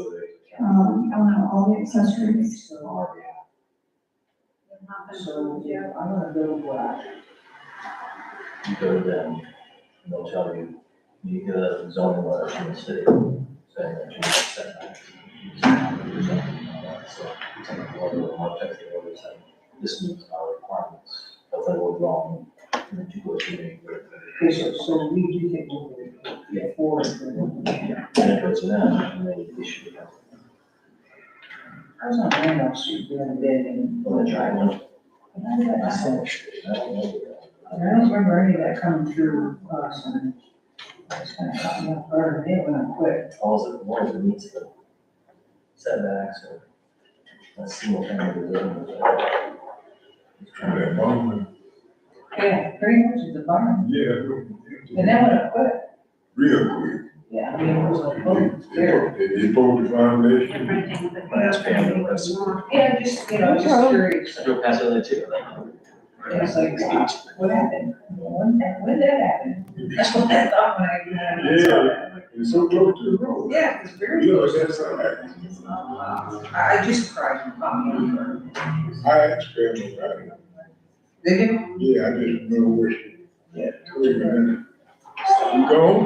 all the accessories. So, yeah, I'm gonna go black. You go to them, they'll tell you, you get a zoning letter from the city saying that you have setbacks. So you take a order, or text the order saying, this meets our requirements, but they were wrong, and then you go to the. Okay, so we do take over the four. And it goes to them, and they issue it. I was on Randolph Street the other day and Well, they try one. I don't I don't know. remember any of that coming through us and it's kind of caught me off guard. They went quick. All it meets the setbacks or a single family building. Try that moment. Yeah, pretty much it's a barn. Yeah. And that went up quick. Real quick. Yeah, I mean, it was like, oh, there. They pulled the foundation. Last family, that's. Yeah, just curious. I drove past it there too, like. It's like, what happened? When did that happen? That's what I thought when I saw that. It's so close to the road. Yeah, it's very You know, close. that's all right. I just surprised me, caught me off guard. I asked them about it. Did you? Yeah, I just know where she. Yeah. Wait a minute. You gone?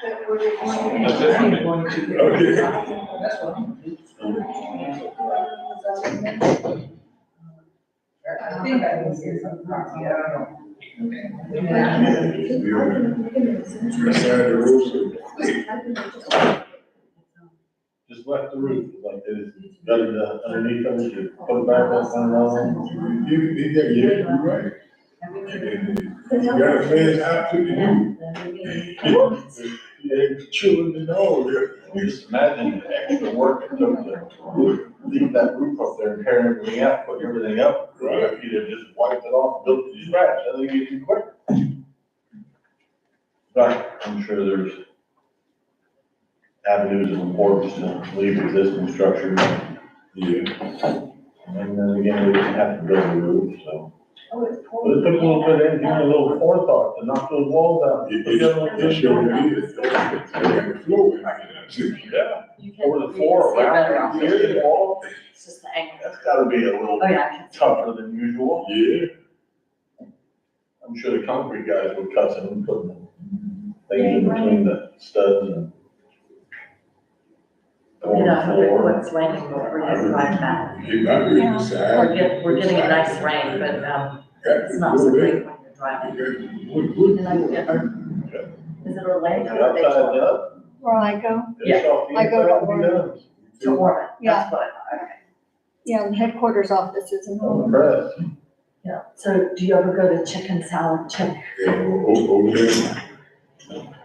I'm going to. Okay. That's what I'm gonna do. I think I can see some property, I don't know. Beside the road, so. Just left the roof, like they just got it underneath of it, you put it back up on the Yeah, you're right. You got a fence out to the. Yeah, children and all, yeah. Just imagine the extra work it took to leave that roof up there and tear everything out, put everything up. Right. If you'd have just wiped it off, built it from scratch, I think it'd be quicker. But I'm sure there's avenues of importance to leave existing structures. Yeah. And then again, we didn't have to build a roof, so. But it took a little bit of, a little forethought to knock those walls out. It sure is. I got the floor in there. Yeah, over the floor, around the wall, It's just the angle. that's gotta be a little Oh, yeah, I can see. tougher than usual. Yeah. I'm sure the concrete guys would cut some and put things in between the studs and. You know, what's raining before you drive back. It might be the side. We're getting a nice rain, but, it's not so great when you're driving. And I get, is it Orlando The or they outside told you up, Where I go, finish off the I go to inside, be Orlando. done. to warm it? Yeah. That's what I thought, okay. yeah, the headquarters office is in I'm Orlando. impressed. Yeah, so do you ever go to Chicken Salad Chick? Yeah, over there.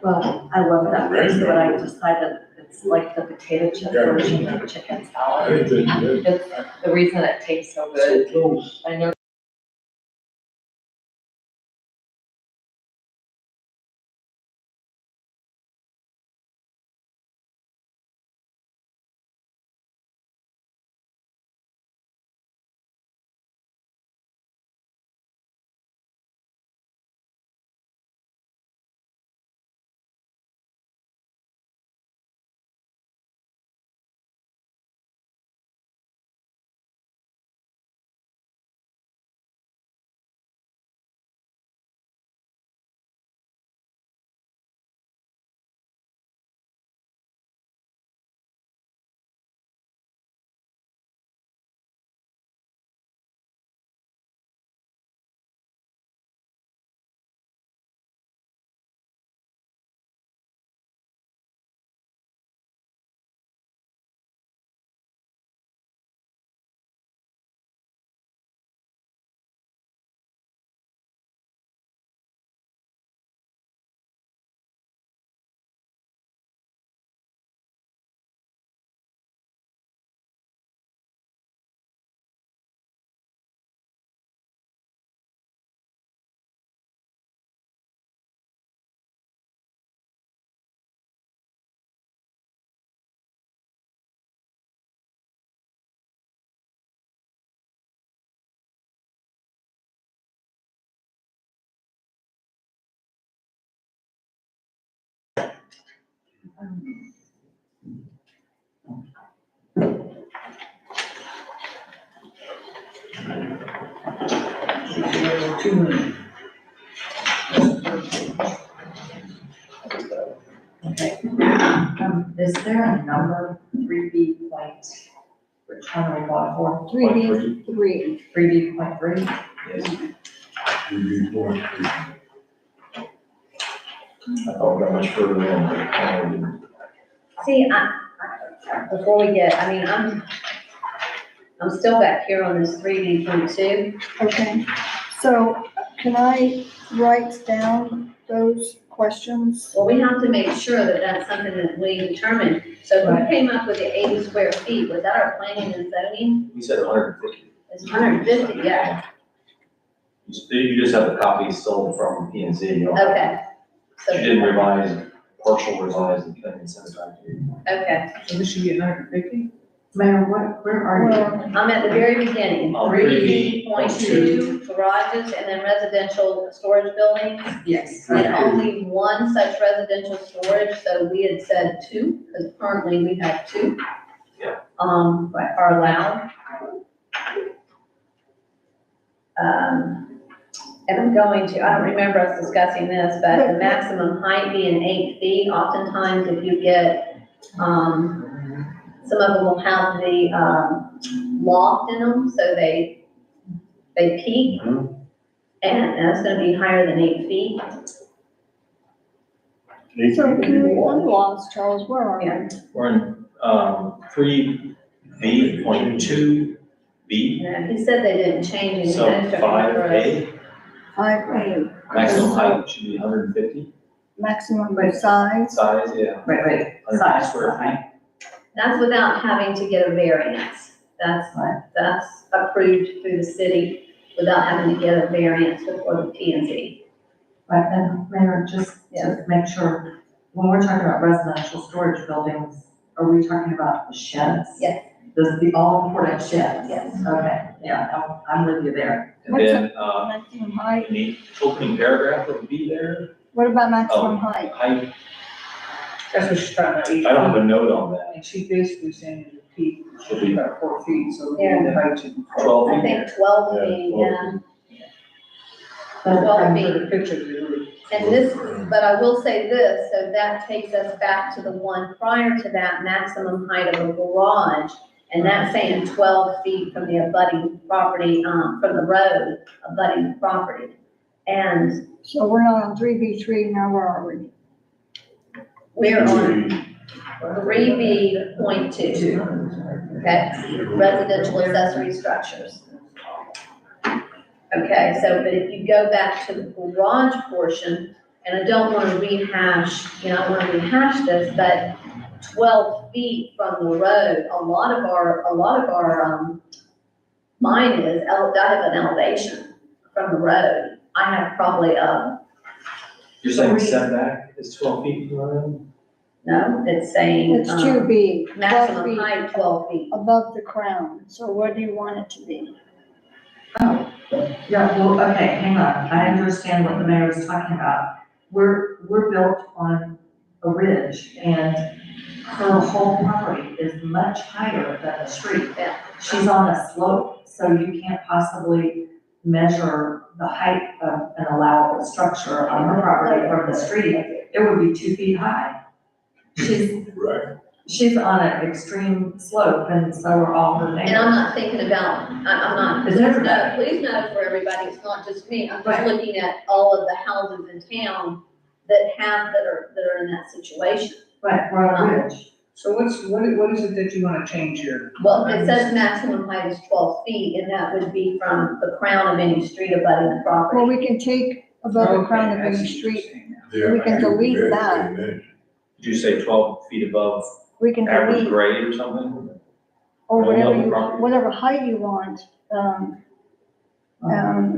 Well, I love that place, but I decided it's like the potato chip Yeah. version of chicken I salad. didn't think that. It's the reason it tastes so good. So close. I know Two minutes. Okay. Is there a number, 3B which one are we going for? 3B3. 3B.3? Yes, We be going through. I thought we got much further in, but I didn't. See, before we get, I mean, I'm still back here on this 3D.2. Okay, so can I write down those questions? Well, we have to make sure that that's something that we determine. So if we came up with the 80 square feet, was that our planning and zoning? We said 150. It's 150, yeah, You just have the copy still from P and Z. You don't- okay. So, You didn't revise, partial revise, and then send it back to you. okay, So this should be 150? Mayor, where are you? I'm at the very beginning, On 3D.2 garages and then residential storage buildings. Yes. And only one such residential storage, so we had said two, because currently we have two. Yeah. Are allowed. And I'm going to, I don't remember us discussing this, but the maximum height being 8 feet, oftentimes if you get, some of them will have the, loft in them, so they peak. Mhm. And that's gonna be higher than 8 feet. So can we unlock, Charles, where are we? Yeah. We're in, 3V.2B, And he said they didn't change anything. so I just don't remember us- 5A, 5A, maximum height should be 150, maximum size. size, yeah. Wait, 100 size, square okay. That's without having to get a variance. That's approved through the city without having to get a variance before the P and Z. Right, and Mayor, just to make sure, when we're talking about residential storage buildings, are we talking about the sheds? Yes. The all important sheds? Yes. Okay, yeah, I'm with you there. And What's then, Maximum height, the opening paragraph that would be there, what about maximum height? height, That's what she's talking about, 8 I don't have feet. a note on that. And she's basically saying the peak Should should be be about 4 feet, so the height should be 12 I feet. think 12 Yeah, feet, 12 yeah. But 12 For feet. the picture, really. And this, but I will say this, so that takes us back to the one prior to that, maximum height of a garage. And that's saying 12 feet from the abutting property, from the road, abutting property. And So we're not on 3B3, now where are we? we're on 3B.2, okay? Residential accessory structures. Okay, so, but if you go back to the garage portion, and I don't want to rehash, I don't want to rehash this, but 12 feet from the road, a lot of our, mine is, I have an elevation from the road. I have probably, You're saying setback is 12 feet from the road? no, it's saying, It's 2B, 12 maximum feet height 12 feet. above the crown, so what do you want it to be? Yeah, well, okay, hang on, I understand what the mayor was talking about. We're built on a ridge, and her whole property is much higher than the street. Yeah. She's on a slope, so you can't possibly measure the height of an allowable structure on her property from the street. It would be 2 feet high. Right. She's on an extreme slope, and so are all her neighbors. And I'm not thinking about, I'm not, Is everybody? please know for everybody, it's not just me. I'm just Right. looking at all of the houses in town that are in that situation. But we're on a ridge. So what is it that you want to change here? Well, it says maximum height is 12 feet, and that would be from the crown of any street abutting the Well, property. we can take above the crown of Okay, I any see what you're street, saying now. Yeah, We can I think delete that's that. it, Did you say 12 feet above we can average delete, grade or something? or Or whatever level you, property. whatever height you want,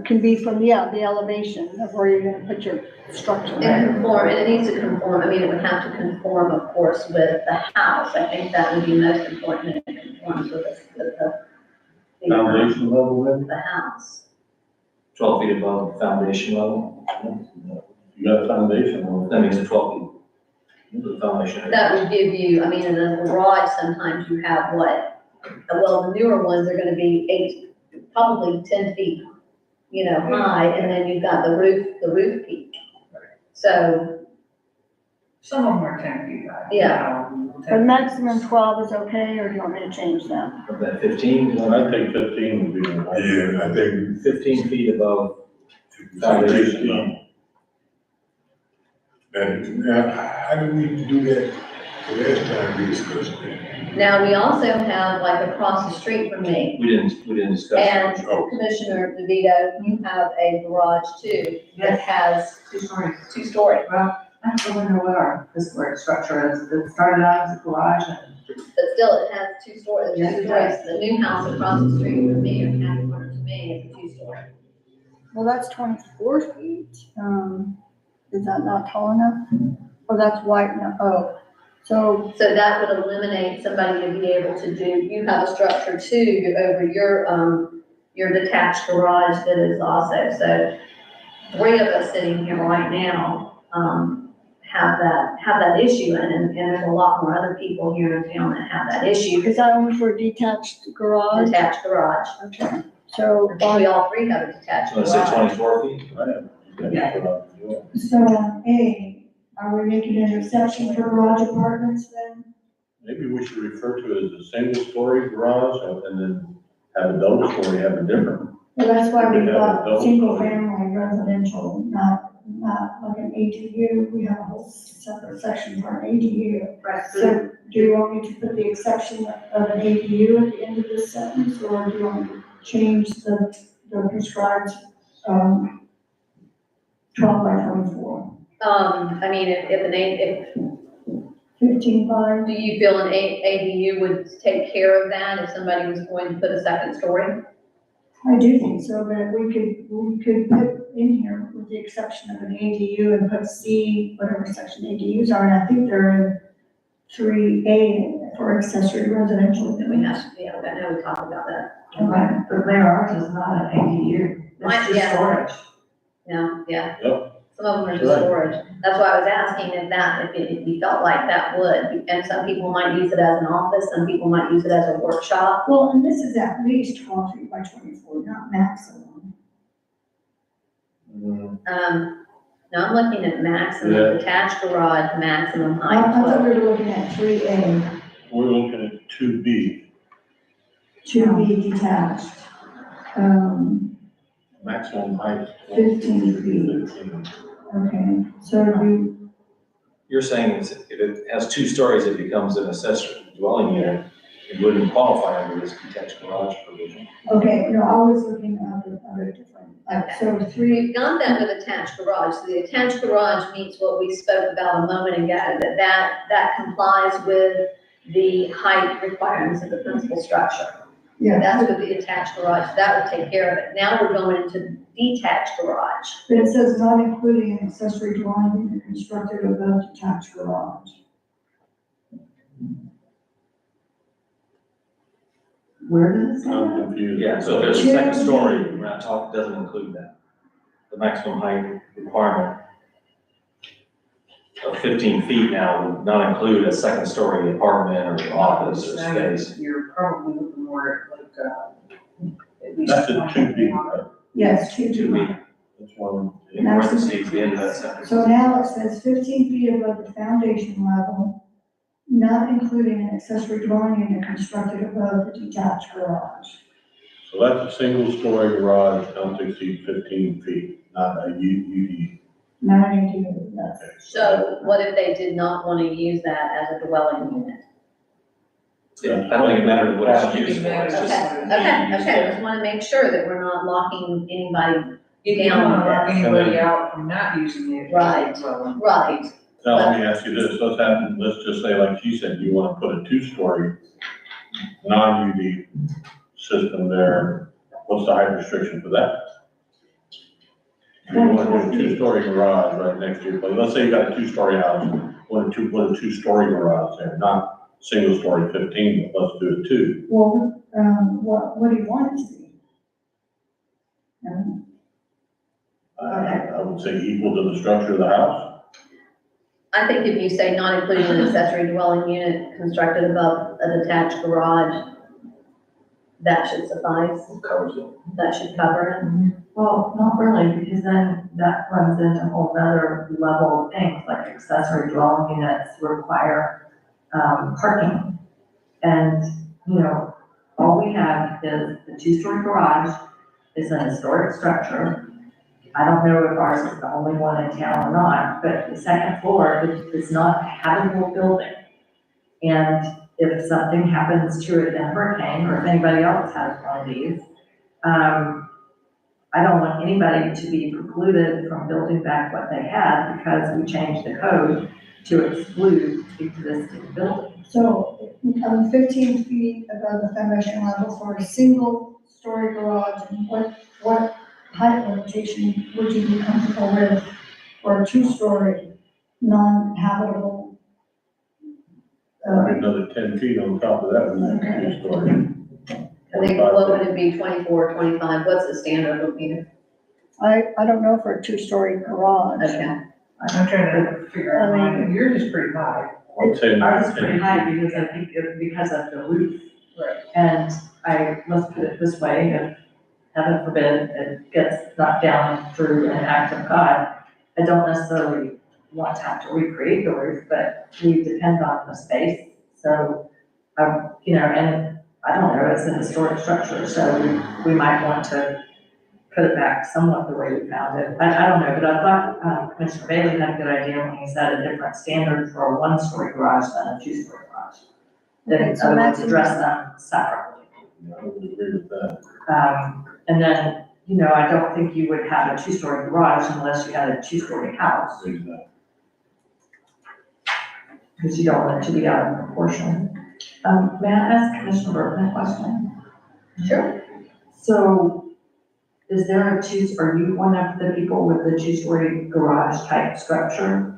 can be from, the elevation of where you're gonna put your structure. And conform, and it needs to conform, I mean, it would have to conform, of course, with the house. I think that would be most important, that it conforms with Foundation level, then? the house. 12 feet above foundation level? You got a foundation on it. That means 12 feet. The foundation. That would give you, I mean, in a garage, sometimes you have what? Well, the newer ones are gonna be probably 10 feet, high, and then you've got the roof peak. So, Some of them are 10 feet high. Yeah. But maximum 12 is okay, or do you want me to change that? Of that 15, I think 15 would be. Yeah, I think. 15 feet above foundation level. And now, how do we do that? The last time we discussed it. now we also have like across the street from me, We didn't discuss. and Oh. Commissioner DeVito, you have a garage too, that has 2 stories. 2-story. Well, I don't really know what our historic structure is. It started out as a garage and But still, it has 2 stories, Yes, two it stories. does. The new house across the street from me, or county corner to me, is a 2-story. Well, that's 24 feet. Is that not tall enough? Oh, that's wide enough. Oh, so, So that would eliminate somebody to be able to do, you have a structure too, over your detached garage that is also, so 3 of us sitting here right now, have that issue, and there's a lot more other people here in town that have that issue, is that only for detached garage? detached garage. Okay. So, I think we all 3 have a detached You want to say garage. 24 feet? so on A, are we making an exception for garage apartments then? Maybe we should refer to it as a single-story garage and then have a double-story, have a different. Well, that's why we We have a got double single story. family residential, not like an ADU. We have a whole separate section for an ADU. right. So do you want me to put the exception of an ADU at the end of this sentence, or do you want me to change the prescribed, 12 by 24? I mean, if 15 do you feel an ADU would take care of that if somebody was going to put a second story? I do think so, but we could put in here with the exception of an ADU and put C, whatever section ADUs are, and I think they're in 3A for accessory residential. That we have, yeah, I know we talked about that. Right, but Mayor, ours is not an ADU. Mine- It's just yeah. storage. Yeah. Yep. Some of them are just Right. storage. That's why I was asking if you felt like that would, and some people might use it as an office, some people might use it as a workshop. Well, and this is at least 12 feet by 24, not maximum. Now I'm looking at maximum Yeah. detached garage, maximum I height thought 12. we were looking at 3A, We're looking at 2B, to be detached. maximum height. 15 feet. 15. Okay, so you, You're saying if it has 2 stories, it becomes an accessory dwelling unit. It wouldn't qualify under this detached garage provision. okay, no, I was looking at a different, so 3, We've got that with attached garage. So the attached garage meets what we spoke about a moment ago, that complies with the height requirements of the principal structure. yeah, That's with the attached garage. That would take care of it. Now we're going into detached garage. but it says not including an accessory dwelling unit constructed above detached garage. Where does it say I'm that? confused. Yeah, so if there's a second story, we're not talking, doesn't include that. The maximum height requirement of 15 feet now would not include a second story apartment or office or Now space. You're probably looking more at at least. That's a 2B, 20. right? Yes, 2 To be That's one. in parentheses, the end of that sentence. So now it says 15 feet above the foundation level, not including an accessory dwelling unit constructed above the detached garage. So that's a single-story garage, don't exceed 15 feet, not a UD. Not an ADU, yes. So what if they did not want to use that as a dwelling unit? I don't think it matters what it's It used for. matters. It's just- Okay, just want to make sure that we're not locking anybody, You don't want to lock Yeah. anybody out from not using it. Right. Well, right? Now, let me ask you this, let's just say, like she said, you wanna put a 2-story non-UD system there, what's the height restriction for that? You wanna do a 2-story garage right next to your place, let's say you got a 2-story house, put a 2-story garage there, not single-story 15, but let's do it 2. Well, what do you want it to be? I would say equal to the structure of the house. I think if you say not including an accessory dwelling unit constructed above a detached garage, that should suffice, Covers it. that should cover it. Well, not really, because then that runs into a whole other level of things, like accessory dwelling units require, parking. And, you know, all we have is the two-story garage is an historic structure. I don't know if ours is the only one in town or not, but the second floor is not a habitable building. And if something happens to it in a hurricane, or if anybody else has one of these, I don't want anybody to be precluded from building back what they had because we changed the code to exclude existing buildings. So, 15 feet above the foundation level for a single-story garage, and what height limitation would you be comfortable with for a two-story, non-habitable? Another 10 feet on top of that, and then two-story. I think, what would it be, 24, 25, what's the standard would be? I don't know for a two-story garage. Okay. I'm trying to figure out mine, yours is pretty high. I'd say Ours is 10 pretty feet. high because I think because of the roof. Right. And let's put it this way, if heaven forbid it gets knocked down through an act of God, I don't necessarily want to have to recreate the roof, but we depend on the space. So, you know, and I don't know, it's a historic structure, so we might want to put it back somewhat the way we found it. I don't know, but I thought Commissioner Bailey had a good idea when he set a different standard for a one-story garage than a two-story garage. Then, Okay, in so other words, maximum- address them separately. I would agree with that. And then, you know, I don't think you would have a two-story garage unless you had a two-story house, Exactly. because you don't want it to be out of proportion. May I ask Commissioner Burton a question? Sure. So, is there are you one of the people with the two-story garage type structure?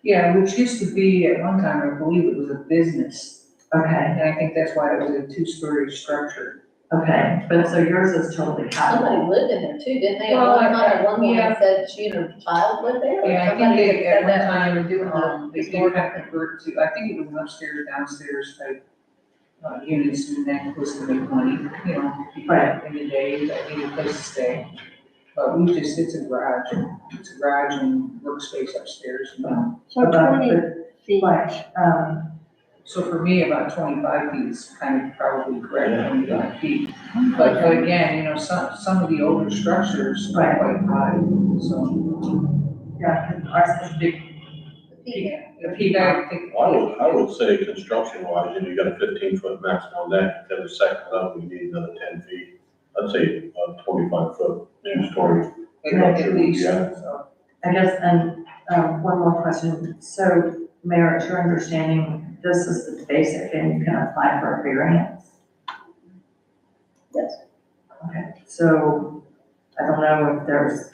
Yeah, which used to be, at one time, I believe it was a business, Okay, and I think that's why it was a two-story structure. okay, but so yours is totally habitable. Somebody lived in there too, didn't they? At Well, one time, one woman yeah. said she and her child lived there. or Yeah, I think somebody they, had at said one that when time, they were doing the they did historical kind of convert to, I think it was an upstairs, downstairs type, units, and then was to make money, you know, people Right. in the day that needed a place to stay. But it's a garage and workspace upstairs, you know. So 20 feet. Right, So for me, about 25 feet is kind of probably correct, 25 feet. But again, you know, some of the older structures are quite high, so. yeah, 'cause ours is big, The peak, I think. I would say construction-wise, you know, you got a 15-foot maximum on that, then the second level, you need another 10 feet. I'd say a 25-foot two-story. At least, Yeah. so. I guess, and, one more question. So, Mayor, it's your understanding, this is the basic and you can apply for a variance? Yes. Okay, so I don't know if there's,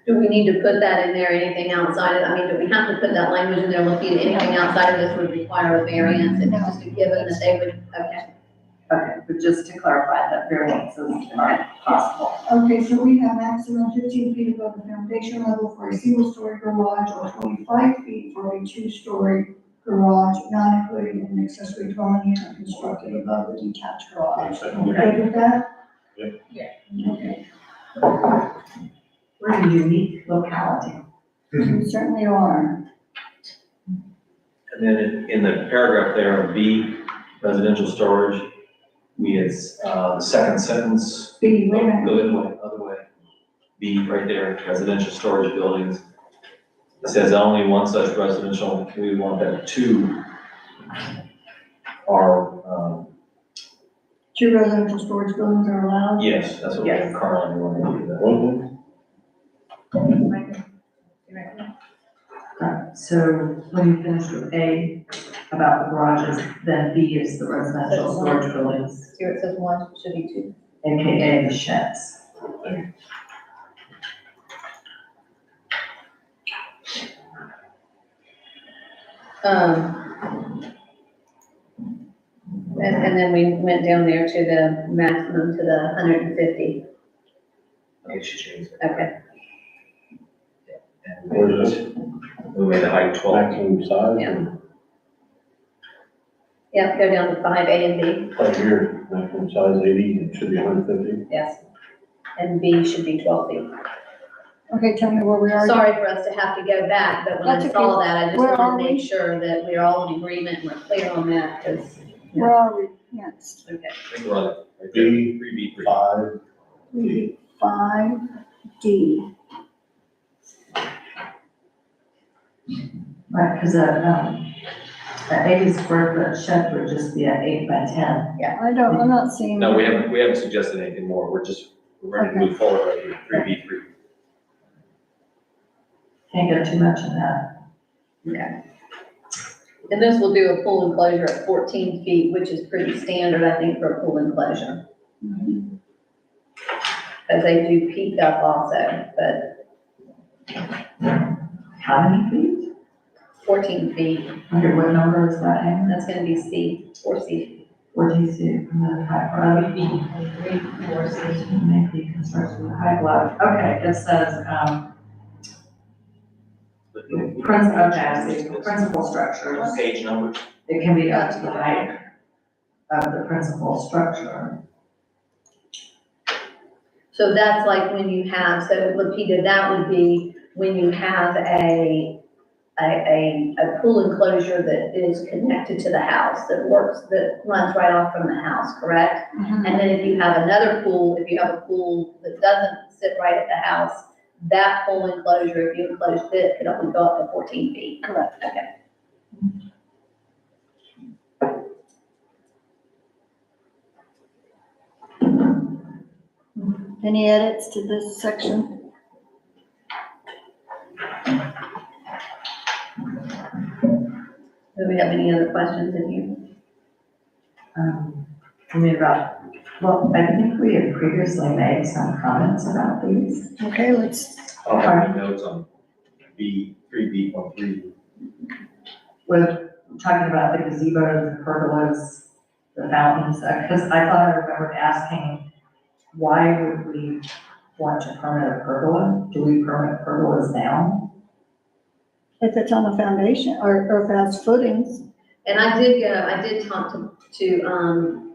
Do we need to put that in there, anything outside of, I mean, do we have to put that language in there, looking at anything outside of this would require a variance, and just a given that they would, okay. okay, but just to clarify that variances are possible. Okay, so we have maximum 15 feet above the foundation level for a single-story garage, or 25 feet for a two-story garage, not including an accessory dwelling unit constructed above the detached garage. Okay with that? Yep. Yeah. Okay, We're a unique locality. we certainly are. And then in the paragraph there of B, residential storage, it's the second sentence. B, wait a minute. Go other way. B right there, residential storage buildings. It says only one such residential, we want that two are, Two residential storage buildings are allowed? yes, that's what we have currently, we want to do that. So when you finish with A about the garages, then B is the residential storage buildings, Here it says one, should be two. AKA the sheds. And then we went down there to the maximum, to the 150, Okay, she changed it. okay. And We made the height 12. maximum size. Yeah. Yep, go down to 5, A and B, Right here, maximum size 80, it should be 150. yes. And B should be 12 feet. Okay, tell me where we are. Sorry for us to have to go back, but when I That's saw okay. that, I just Where wanted are to make we? sure that we're all in agreement and we're clear on that, because, Where are we next? okay. I think we're on it. Right there. B, 3B3. 5, 5D. Right, because an 80 square foot shed would just be an 8 by 10. I'm not seeing. No, we haven't suggested anything more. We're ready to move forward right here, 3B3. Can't get too much in that. Okay. And this will do a pool enclosure at 14 feet, which is pretty standard, I think, for a pool enclosure. Mhm. Because they do peak up also, but How many feet? 14 feet, Under what number is that in? that's gonna be C, 4C. What do you see from the high flood? Maybe construction of the high flood. Okay, it says, principal structures. Page numbers. It can be up to the height of the principal structure. So that's like when you have, so Lapita, that would be when you have a pool enclosure that is connected to the house, that runs right off from the house, correct? Mhm. And then if you have another pool, if you have a pool that doesn't sit right at the house, that pool enclosure, if you enclosed it, could only go up to 14 feet. Correct. Okay. Any edits to this section? Do we have any other questions in here? I mean about, well, I think we had previously made some comments about these. Okay, let's, I don't have any notes on B, 3B13. We're talking about the gazebo, the pergolas, the fountains, because I thought I remembered asking, why would we want to permit a pergola? Do we permit pergolas now? if it's on the foundation or if it has footings. And I did talk to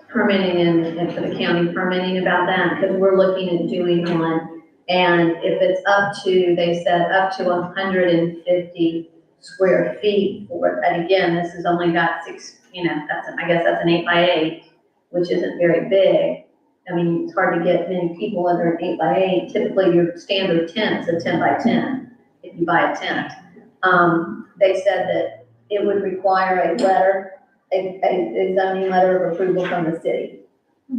permitting and for the county permitting about that, because we're looking at doing one. And if it's up to, they said up to 150 square feet for it, and again, this has only got 6, I guess that's an 8 by 8, which isn't very big. I mean, it's hard to get many people under an 8 by 8. Typically, your standard tent is a 10 by 10, if you buy a tent. They said that it would require a letter, a zoning letter of approval from the city,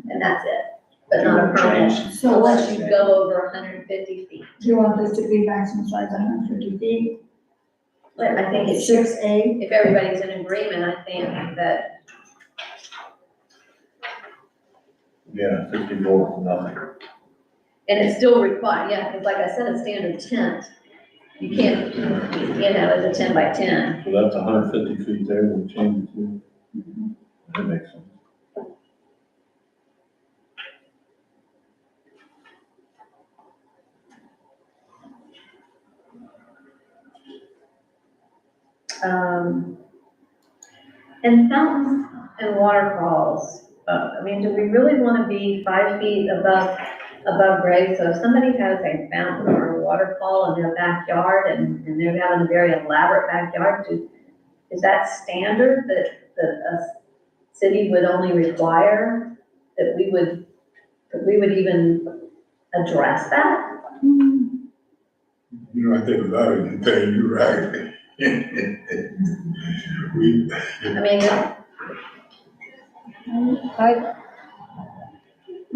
and that's it, but not a permit, So unless what, you go over 150 feet. do you want this to be maximum size 150 feet? But I think it should, 6A? if everybody's in agreement, I think that, yeah, 64, nothing. and it's still required, yeah, because like I said, a standard tent, you can't, it's a 10 by 10. So that's 150 feet there, we'll change it to. That makes sense. And fountains and waterfalls, I mean, do we really want to be 5 feet above grade? So if somebody has a fountain or a waterfall in their backyard and they're having a very elaborate backyard, is that standard that a city would only require, that we would even address that? I think a lot of the things you're right. We, I mean, I,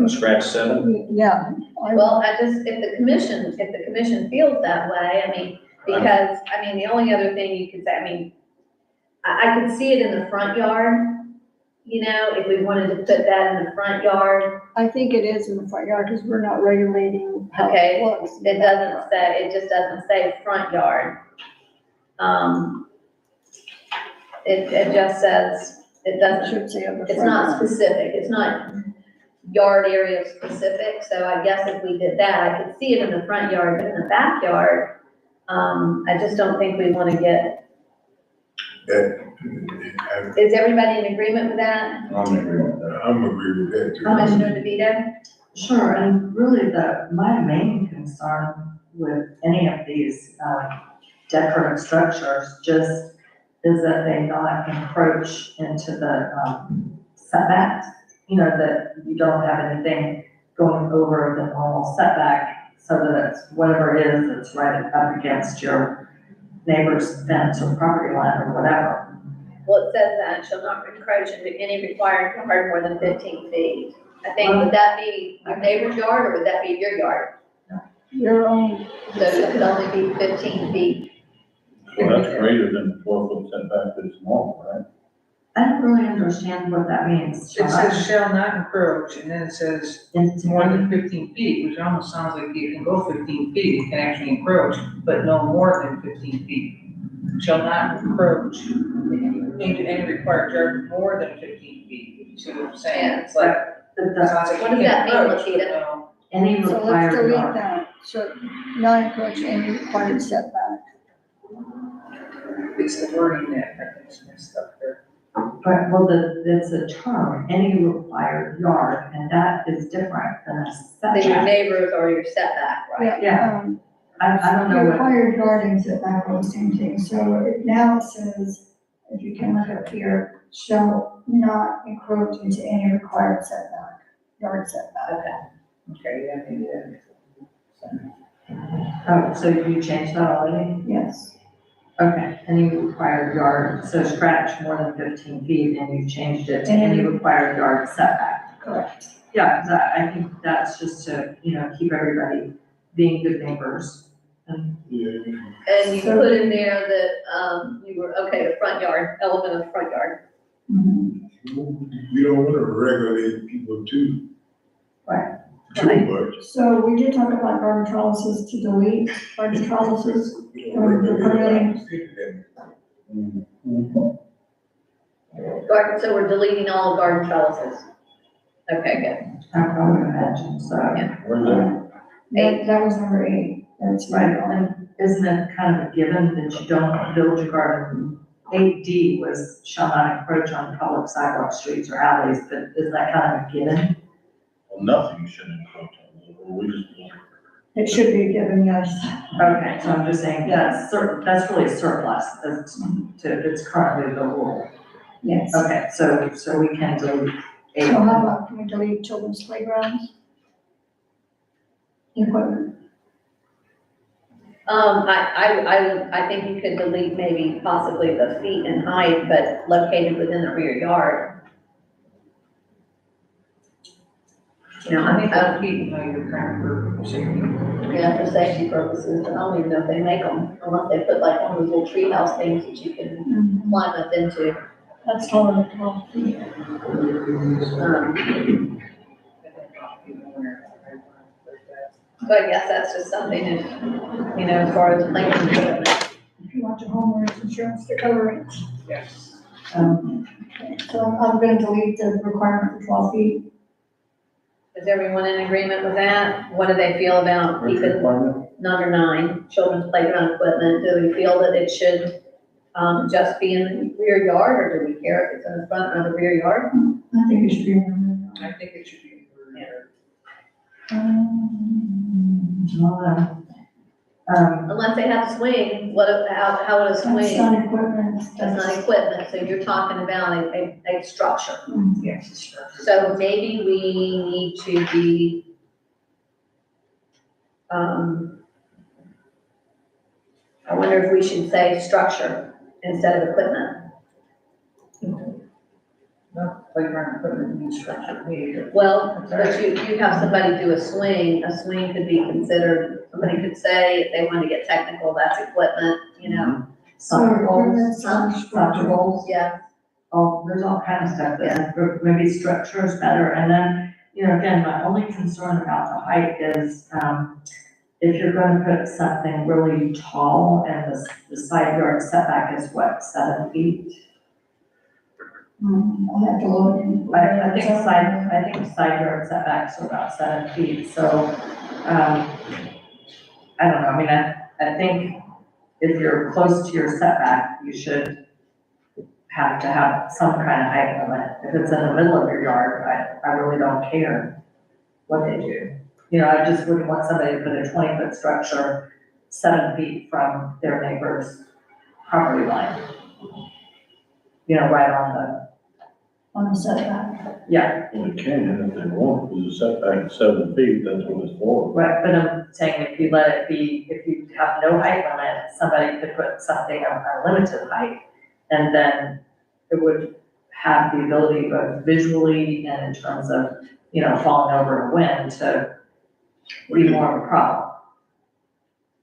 Scratch 7. yeah. well, if the commission feels that way, I mean, because, the only other thing you could say, I could see it in the front yard, if we wanted to put that in the front yard. I think it is in the front yard because we're not regulating how Okay, it looks. it just doesn't say front yard. It just says, it It doesn't, should say on the front. it's not yard. specific, it's not yard area specific, so I guess if we did that, I could see it in the front yard, but in the backyard, I just don't think we wanna get, That, is everybody in agreement with that? I'm in agreement with that. I'm agree with that too. Commissioner DeVito? Sure, and really my main concern with any of these, decorative structures just is that they not encroach into the, setbacks. You know, that you don't have anything going over the normal setback, so that it's, whatever it is, it's right up against your neighbor's fence or property line or whatever. Well, it says that shall not encroach into any required yard more than 15 feet. I think, would that be your neighbor's yard or would that be your yard? Your own, So it could only be 15 feet. So that's greater than the 4-foot setback that's normal, right? I don't really understand what that means. It says shall not encroach, and then it says Into more than 15 feet, which almost sounds like you can go 15 feet, you can actually encroach, but no more than 15 feet. Shall not encroach into any required yard more than 15 feet. You see what I'm saying? It's like, But it the, sounds like What you does that can mean, encroach, but Lakita? no. any so let's required delete yard. that, so not encroach any required setback. It's the wording that gets messed up there. But, well, it's a term, any required yard, and that is different than a Then your setback. neighbors or your setback, right? Yeah. I don't know what, Required yard and setback are the same thing, so now it says, if you can look up here, shall not encroach into any required setback, yard setback. Okay, yeah, maybe oh, so you changed that already? Yes, Okay, any required yard, so scratch more than 15 feet, and you changed it to any required yard setback. correct. Yeah, I think that's just to, keep everybody being good neighbors. And Yeah. And you put in there that, you were, okay, the front yard, element of the front yard. Mhm. We don't wanna regulate people too. Right. Too much. So we did talk about garden trellises to delete, garden trellises. Garden, so we're deleting all garden trellises. Okay, I would imagine, so. Where's that? That was number 8, that's Right, right. and isn't it kind of a given that you don't build your garden? 8D was shall not encroach on public sidewalks, streets, or alleys, but is that kind of a given? Well, nothing should encroach on, we just, It should be a given, yes. Okay, so I'm just saying, that's really a surplus, it's currently the rule. Yes. Okay, so we can delete So 8. how about, can we delete children's playgrounds? Equipment. I think you could delete maybe possibly the feet in height, but located within the rear yard. I think that feet, you're kind of for safety. Yeah, for safety purposes, but I don't even know if they make them, unless they put like one of those little treehouse things that you can climb up into. That's taller than 12 feet. But I guess that's just something that, as far as playing equipment. If you want your homeowner's insurance to cover it. Yes. Okay, so I'm gonna delete the requirement for 12 feet. Is everyone in agreement with that? What do they feel about keeping number 9, children's playground equipment? Do we feel that it should, just be in the rear yard, or do we care if it's in the front or the rear yard? I think it should be in I think it should be. Unless they have a swing, how would a That's swing? not equipment. That's not equipment, so you're talking about a structure. Yes. So maybe we need to be, I wonder if we should say structure instead of equipment. No, playground equipment needs structure, maybe. Well, but you have somebody do a swing could be considered, somebody could say, if they want to get technical, that's equipment, So equipment's not Soccer structure. goals. Yeah, Oh, there's all kinds of stuff that maybe structure is better, and then, again, my only concern about the height is, if you're gonna put something really tall and the side yard setback is what, 7 feet? I'll have to look. I think side yard setbacks are about 7 feet, so, I don't know, I mean, I think if you're close to your setback, you should have to have some kind of height limit. If it's in the middle of your yard, I really don't care what they do. You know, I just wouldn't want somebody to put a 20-foot structure 7 feet from their neighbor's property line. You know, right On the setback. yeah, Well, they can if they want, because the setback is 7 feet, that's what it's for. right, but I'm saying if you let it be, if you have no height limit, somebody could put something of a limited height, and then it would have the ability both visually and in terms of, you know, falling over in a wind to be more of a problem.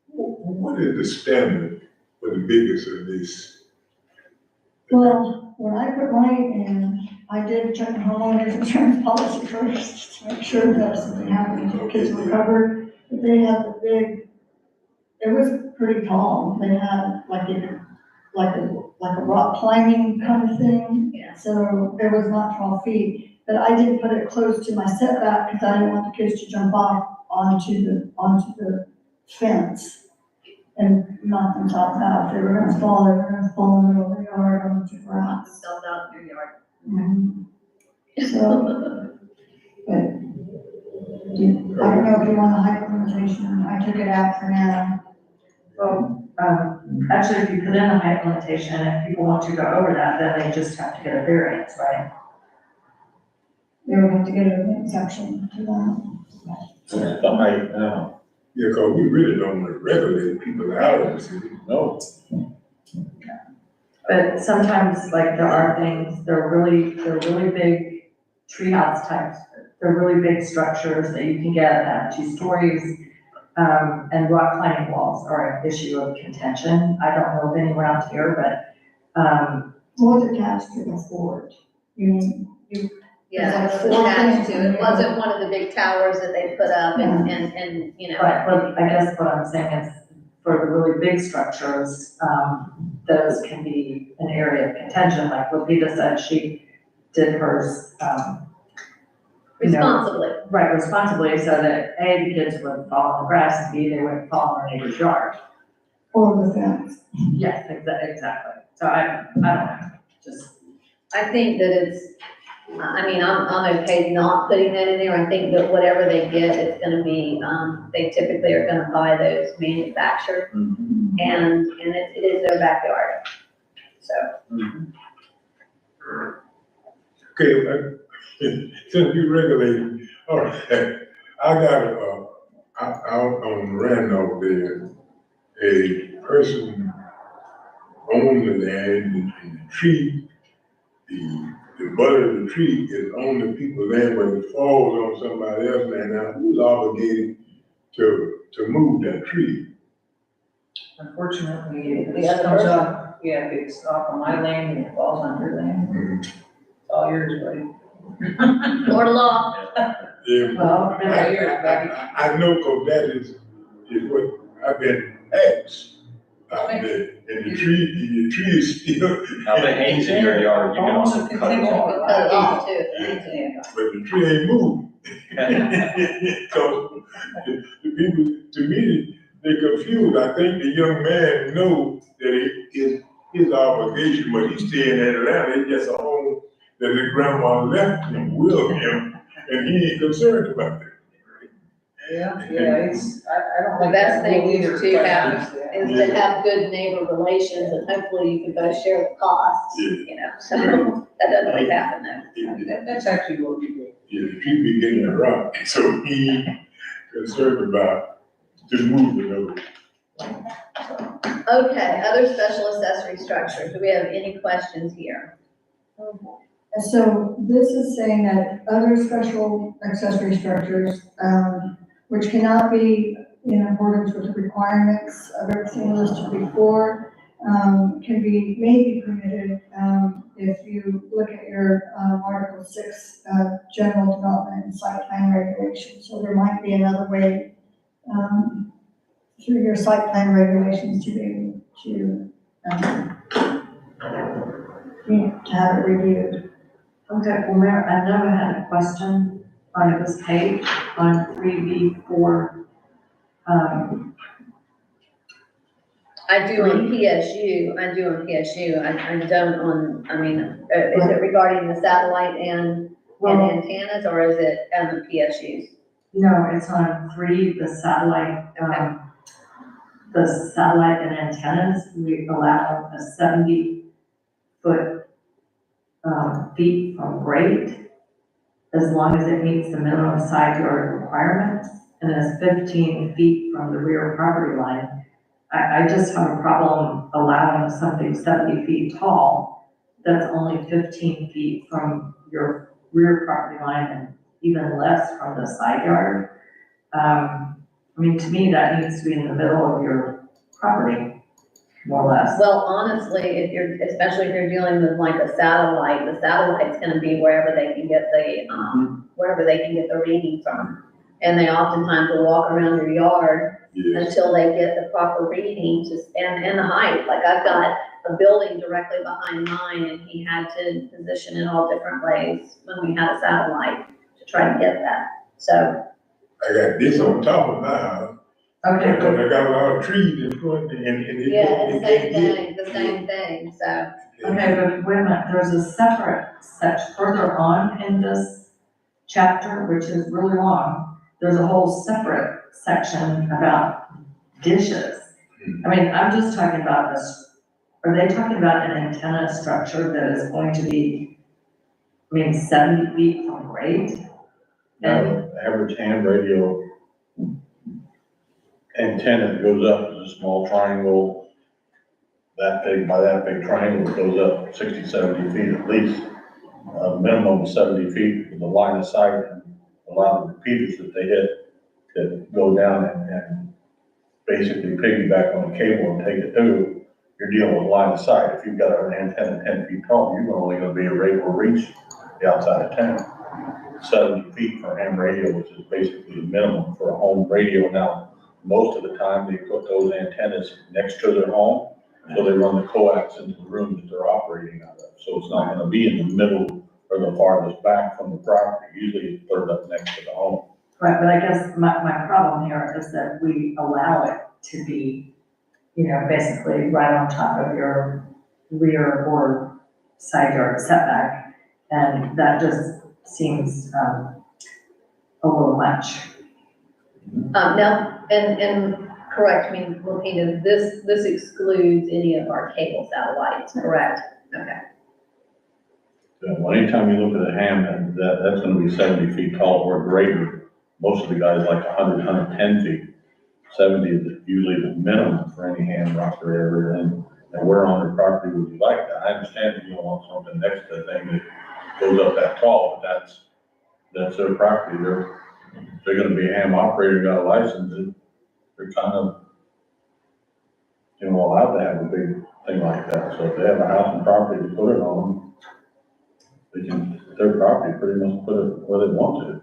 What is the standard for the biggest of these? Well, when I put mine in, I did check the homeowner's insurance policy first to make sure that if something happened, the kids were covered. But they had the big, it was pretty tall. They had like a rock climbing kind of thing. Yeah. So it was not 12 feet. But I did put it close to my setback because I didn't want the kids to jump off onto the fence and knock themselves out. If they were gonna fall, they were gonna fall in the middle of the yard onto grass. Themselves out in your yard. Mhm. So, but, I don't know if you want a height limitation, I took it out for now. Well, actually, if you put in a height limitation, if people want to go over that, then they just have to get a variance, right? They would have to get an exception to that. So it's the height now. Yeah, cause we really don't want to regulate people out of the city. No, But sometimes, like, there are things, they're really big treehouse types. They're really big structures that you can get at 2 stories. And rock climbing walls are an issue of contention. I don't know of any around here, but, What's attached to the fort? You mean, Yeah, It's it like was attached 4 to, it wasn't one of the big towers that they put up and, you know. but I guess what I'm saying is, for the really big structures, those can be an area of contention, like Lupita said, she did hers, you know, Responsibly. right, responsibly, so that A, the kids wouldn't fall in the grass, and B, they wouldn't fall in their neighbor's yard. or the fence? Yes, exactly. So I don't know, just, I think that it's, I mean, I'm okay not putting that in there. I think that whatever they get, it's gonna be, they typically are gonna buy those manufactured. And it is their backyard. So, Okay, since you regulated, all right, I got, out on Randolph there, a person owned the land and the tree, the butt of the tree is on the people's land, but it falls on somebody else's land. Now, who's obligated to move that tree? Unfortunately, if The it other comes person. up, yeah, if it's off on my land and it falls on your land, it's all yours, buddy. Florida law. Yeah, well, All yours, buddy. I know, cause that is what I've been asked out there, and the tree is still, Now, if it hangs in your yard, you can also cut it off. Cut it off too. but the tree ain't moving. So, the people, to me, they're confused. I think the young man knows that it is his obligation, but he's staying in Atlanta, it's just a home that his grandma left him, will him, and he ain't concerned about it. Yeah, it's, I don't The like best that rule thing either. is to quite have- honestly. Is to have good neighbor relations and hopefully you can both share the costs, you know, so that doesn't always happen though. That's actually what we do. Yeah, the tree be getting a rock, so he concerned about to move it over. Okay, other special accessory structures. Do we have any questions here? And so this is saying that other special accessory structures, which cannot be in accordance with the requirements of everything listed before, may be permitted, if you look at your, Article 6, general development and site plan regulations. So there might be another way, through your site plan regulations to be able to, to have it reviewed. okay, well, Mayor, I know I had a question on this page, on 3B4. I do on PSU, I don't on, I mean, is it regarding the satellite and Well, antennas, or is it on the PSUs? no, it's on 3, the satellite and antennas, we allow a 70-foot, feet from grade, as long as it meets the minimum side yard requirements, and is 15 feet from the rear property line. I just have a problem allowing something 70 feet tall that's only 15 feet from your rear property line and even less from the side yard. I mean, to me, that needs to be in the middle of your property, more or less. Well, honestly, especially if you're dealing with like a satellite, the satellite's gonna be wherever they can get the reading from. And they oftentimes will walk around your yard Yes. until they get the proper reading and the height. Like I've got a building directly behind mine and he had to position it all different ways when we had a satellite to try to get that. So, I got this on top of my house, Okay, because I got a lot of trees in front and it. yeah, it's it the same thing, so. okay, but wait a minute, there's a separate section further on in this chapter, which is really long. There's a whole separate section about dishes. I mean, I'm just talking about this, are they talking about an antenna structure that is going to be, 70 feet from grade? No, the average ham radio antenna that goes up is a small triangle, that big by that big triangle, it goes up 60, 70 feet at least. A minimum of 70 feet with the line of sight and a lot of the repeaters that they hit that go down and basically piggyback on the cable and take it through, you're dealing with line of sight. If you've got an antenna 10 feet tall, you're only gonna be able to reach the outside of 10. 70 feet for ham radio, which is basically the minimum for a home radio. Now, most of the time, they put those antennas next to their home, so they run the coax into the room that they're operating out of. So it's not gonna be in the middle or the farthest back from the property. Usually it's put up next to the home. Right, but I guess my problem here is that we allow it to be, basically right on top of your rear or side yard setback. And that just seems, a little much. Now, and correct me, Lupita, this excludes any of our cable satellites, correct? Okay. So anytime you look at a ham, and that's gonna be 70 feet tall or greater. Most of the guys like 100, 110 feet. 70 is usually the minimum for any ham operator, and where on their property would you like that? I understand that you don't want something next to the thing that goes up that tall, but that's their property. They're gonna be a ham operator, got a license, and they're kind of, allowed to have a big thing like that. So if they have a house and property to put it on, they can, their property pretty much put it where they want to.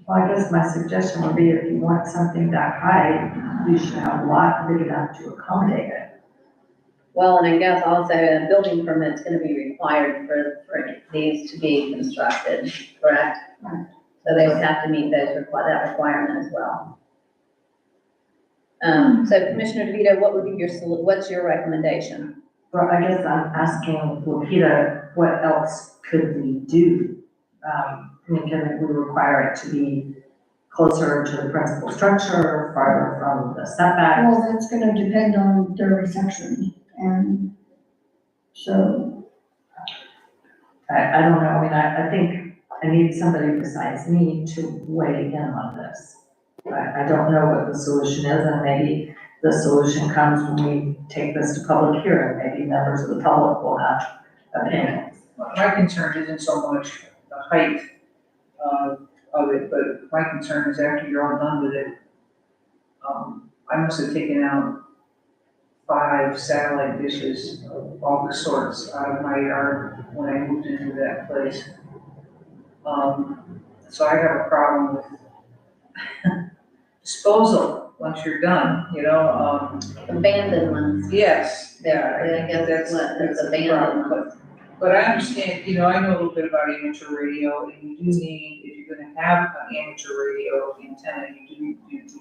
Well, I guess my suggestion would be if you want something that high, you should have a lot big enough to accommodate it. Well, and I guess also a building permit's gonna be required for these to be constructed, correct? So they would have to meet that requirement as well. So Commissioner DeVito, what's your recommendation? Well, I guess I'm asking Lupita, what else could we do? Can we require it to be closer to the principal structure, farther from the setback? Well, that's gonna depend on their reception, and so, I don't know, I think I need somebody besides me to weigh in on this. I don't know what the solution is, and maybe the solution comes when we take this to public hearing, maybe members of the public will have opinions. My concern isn't so much the height of it, but my concern is after you're all done with it, I must have taken out 5 satellite dishes of all the sorts out of my yard when I moved into that place. So I have a problem with disposal once you're done, Abandoned ones, Yes. there, I guess that's what, there's the abandoned problem, ones. But I understand, I know a little bit about amateur radio, and you do need, if you're gonna have an amateur radio antenna, you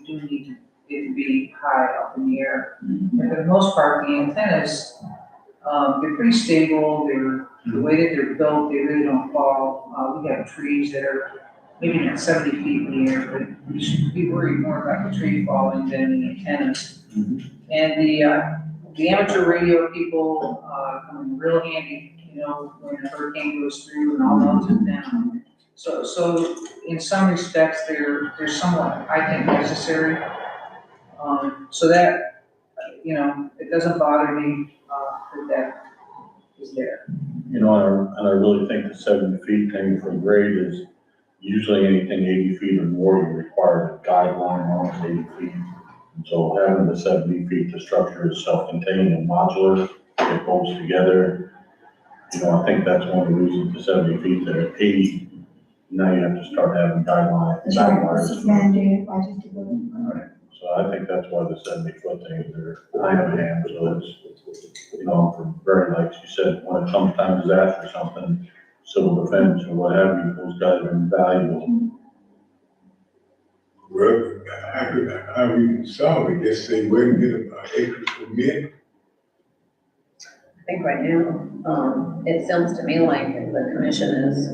do need it to be high up in the air. And for the most part, the antennas, they're pretty stable, the way that they're built, they really don't fall. We have trees that are maybe not 70 feet in the air, but we should be worried more about the tree falling than the antennas. And the amateur radio people, come in real handy, you know, when a hurricane goes through and all melts it down. So in some respects, they're somewhat, I think, necessary. So that, you know, it doesn't bother me, that is there. You know, and I really think the 70 feet thing for grade is usually anything 80 feet or more, you require a guideline on 80 feet. And so having the 70 feet, the structure is self-contained and modular, it holds together. You know, I think that's one of the reasons the 70 feet that are 80, now you have to start having guidelines. That's right, this is mandated by just the building. So I think that's why the 70-foot thing is there, high demand, so it's, you know, for very, like you said, when it comes time to disaster or something, civil defense or what have you, those guys are invaluable. Well, I even saw it, just say, wait a minute, acre permit. I think right now, it sounds to me like the commission is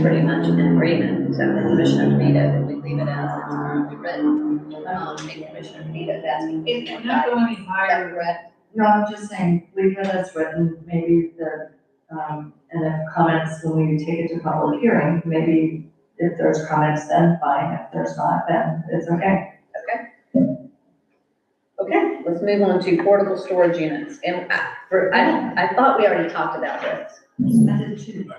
pretty much in agreement, so the Commissioner Benito, that we leave it as it's currently written. And Commissioner Benito is asking. It cannot go any Is higher. that correct? No, I'm just saying, leave it as written, maybe and if comments, when we take it to public hearing, maybe if there's comments, then fine, if there's not, then it's okay. Okay, let's move on to portable storage units. And I thought we already talked about this. I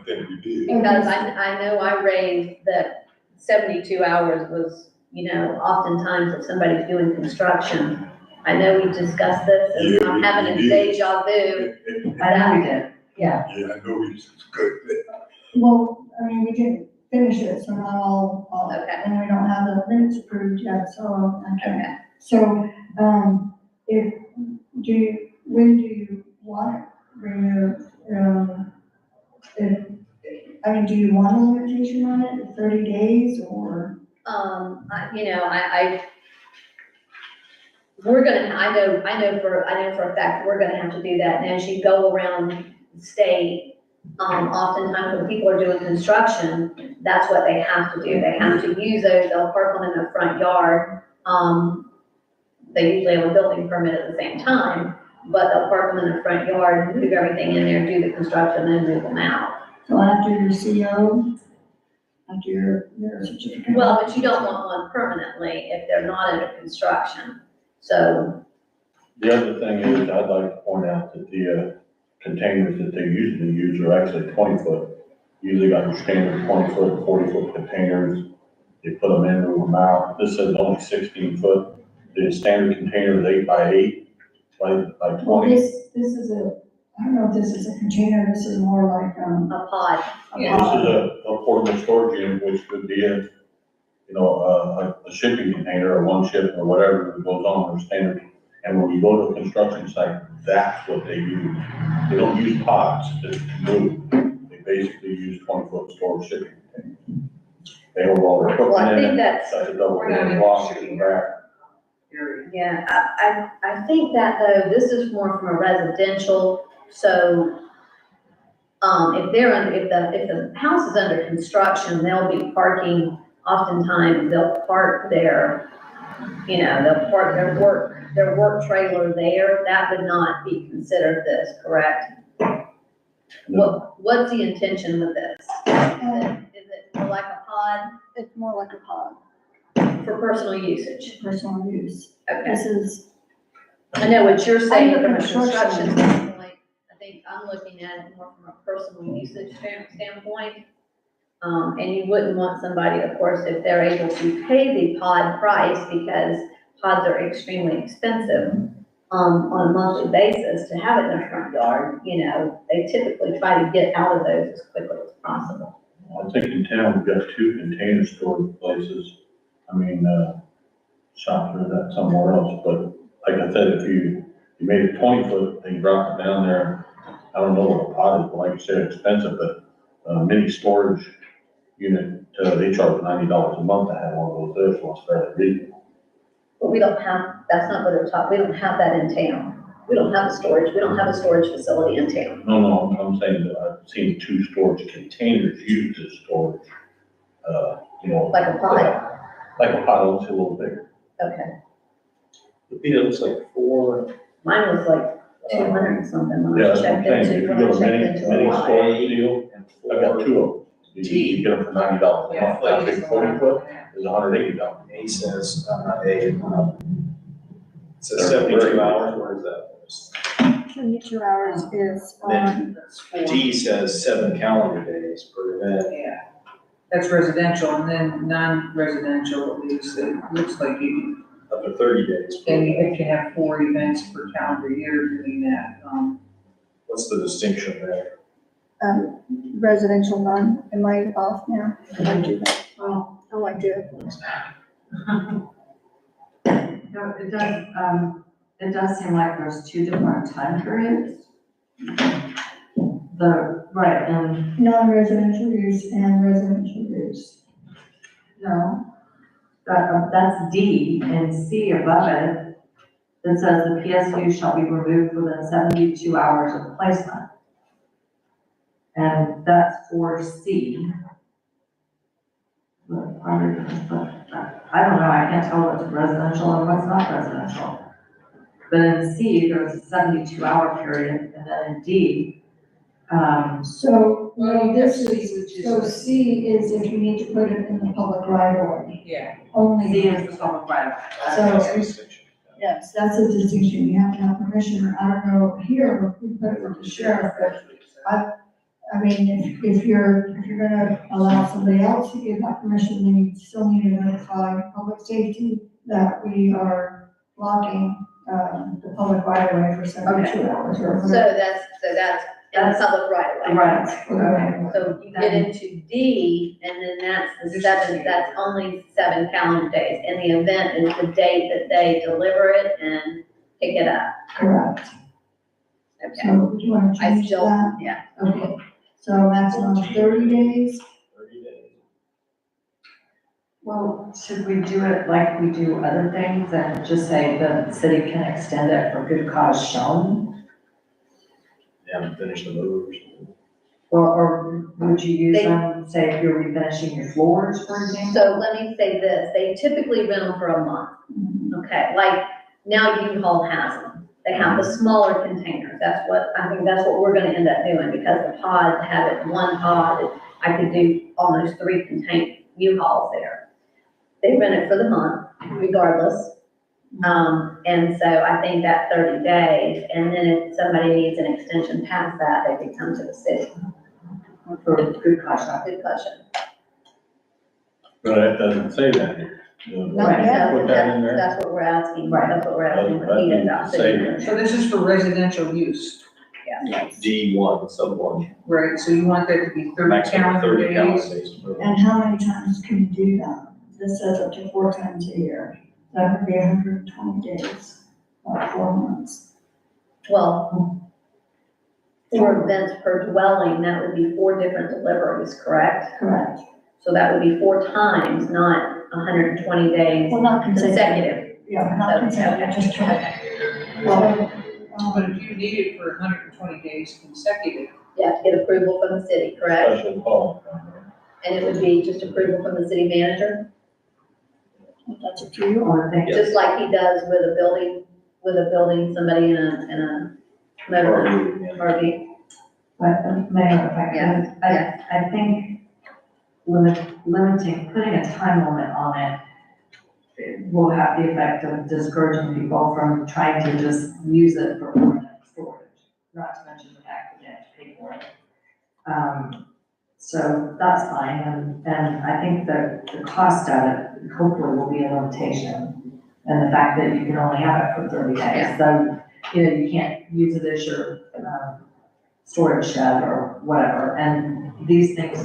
think we did. Because I know I raised that 72 hours was, you know, oftentimes if somebody's doing construction. I know we discussed this, and Yeah, I'm having a we did. deja vu. I know we did. Yeah, Yeah, I know we discussed that. Well, I mean, we didn't finish it, so not all, Okay. and we don't have the minutes approved yet, so I can't. okay. So, when do you want it removed? Do you want a limitation on it, 30 days or? We're gonna, I know for a fact, we're gonna have to do that. And as you go around the state, oftentimes when people are doing construction, that's what they have to do. They have to use those, they'll park them in their front yard. They usually have a building permit at the same time, but they'll park them in their front yard, move everything in there, do the construction, then move them out. So after your CO, after your certificate? Well, but you don't want one permanently if they're not under construction. So, The other thing is, I'd like to point out that the containers that they usually use are actually 20-foot. Usually got your standard 20-foot, 40-foot containers. They put them in, move them out. This says only 16-foot. The standard container is 8 by 8, by Well, 20. this is I don't know if this is a container, this is more like, a pod. Yeah. This is a portable storage unit, which could be a shipping container or one ship or whatever that goes on their standard. And when you go to a construction site, that's what they use. They don't use pods to move. They basically use 20-foot storage shipping containers. They hold all their Well, I equipment in think it. that's, That's a double We're not in block shipping in the back. Area. yeah, I think that though, this is more from a residential, so, if the house is under construction, they'll be parking, oftentimes they'll park their, they'll park their work trailer there. That would not be considered this, correct? What's the intention with this? Is it more like a pod it's more like a pod, for personal usage? personal use. Okay. This is, I know what you're saying Under from a construction. construction standpoint. I think I'm looking at it more from a personal usage standpoint. And you wouldn't want somebody, of course, if they're able to pay the pod price, because pods are extremely expensive, on a monthly basis, to have it in their front yard, they typically try to get out of those as quickly as possible. I think in town, we've got 2 container storage places. I mean, shops are that somewhere else, but like I said, if you made it 20-foot and you dropped it down there, I don't know what a pod is, but like you said, expensive, but mini storage unit, they charge $90 a month to have one of those there, so it's fairly reasonable. But we don't have that's not what they're talking, we don't have that in town. We don't have a storage facility in town. No, I'm saying that I've seen 2 storage containers used as storage, Like a pod? like a pod, looks a little bigger. Okay. It looks like 4. Mine was like 200 and something when Yeah, I that's what I'm checked saying, into, if you when go I to checked mini into a pod. storage deal, And I got 2 of them. You get them for $90 a Yeah, month, that big 40 foot is $180. He says, it says 72 hours, where is that? 72 hours is Then D says 7 calendar days per event. Yeah, that's residential, and then non-residential is, it looks like you, Up to 30 days. per and event. you can have 4 events per calendar year doing that. What's the distinction there? residential none. Am I off now? I do that. Well, I like to. No, it does seem like there's 2 different time periods. Right, and Non-residential use and residential use. no, that's D, and C above it, that says the PSU shall be removed within 72 hours of placement. And that's for C. But I don't know, I can't tell what's residential and what's not residential. But in C, there's a 72-hour period, and then in D, So, Well, this you have C, is, which is- so C is if you need to put it in the public right of way, yeah. only. C is the public right of way. So- That's the distinction. Yes, that's a distinction, you have to have permission, I don't know, here, we put it with the sheriff, but I mean, if you're gonna allow somebody else to give that permission, then you still need to notify public safety that we are blocking, the public right of way for 72 hours or So whatever. that's in the public right of way. Right, okay. So you get into D, and then that's the 7, that's only 7 calendar days. And the event is the date that they deliver it and pick it up. Correct. Okay. So do you wanna I change still, that? yeah. Okay, so maximum of 30 days? 30 days. Well, should we do it like we do other things and just say the city can extend it for good cause shown? They haven't finished the move or something. Or would you use They- them, say if you're refinishing your floors, for example? So let me say this, they typically rent them for a month. Okay, like now U-Haul has them. They have the smaller containers. I think that's what we're gonna end up doing because the pod, have it in one pod, I could do almost 3 U-Hauls there. They rent it for the month regardless. And so I think that 30 days, and then if somebody needs an extension past that, they could come to the city. For good cause shown. Good question. But it doesn't say that here. Not yet. Put that in there. That's what we're asking, Right. that's what we're asking for That Keita needs about to sitting say there. So this is for residential use, D1, sub 1. right? So you want that to be 30 Maximum calendar 30 calendar days? days. per event. And how many times can you do that? This says up to 4 times a year. That would be 120 days, or 4 months. Well, 4 events per dwelling, that would be 4 different deliveries, correct? Correct. So that would be 4 times, not 120 days Well, not consecutive. consecutive. Yeah, not consecutive, just well, But if you need it for 120 days consecutive, You have to get approval from the city, correct? Special call. And it would be just approval from the city manager, that's up to you. Or they, just like he does with a building, somebody in a motor RV, yeah. RV. but Mayor, if I Yeah, could, I think limiting, putting a time limit on it will have the effect of discouraging people from trying to just use it for permanent storage, not to mention the fact that they have to pay for it. So that's fine, and I think that the cost of it hopefully will be a limitation. And the fact that you can only have it for 30 days, so, you can't use it as your, storage shed or whatever. And these things,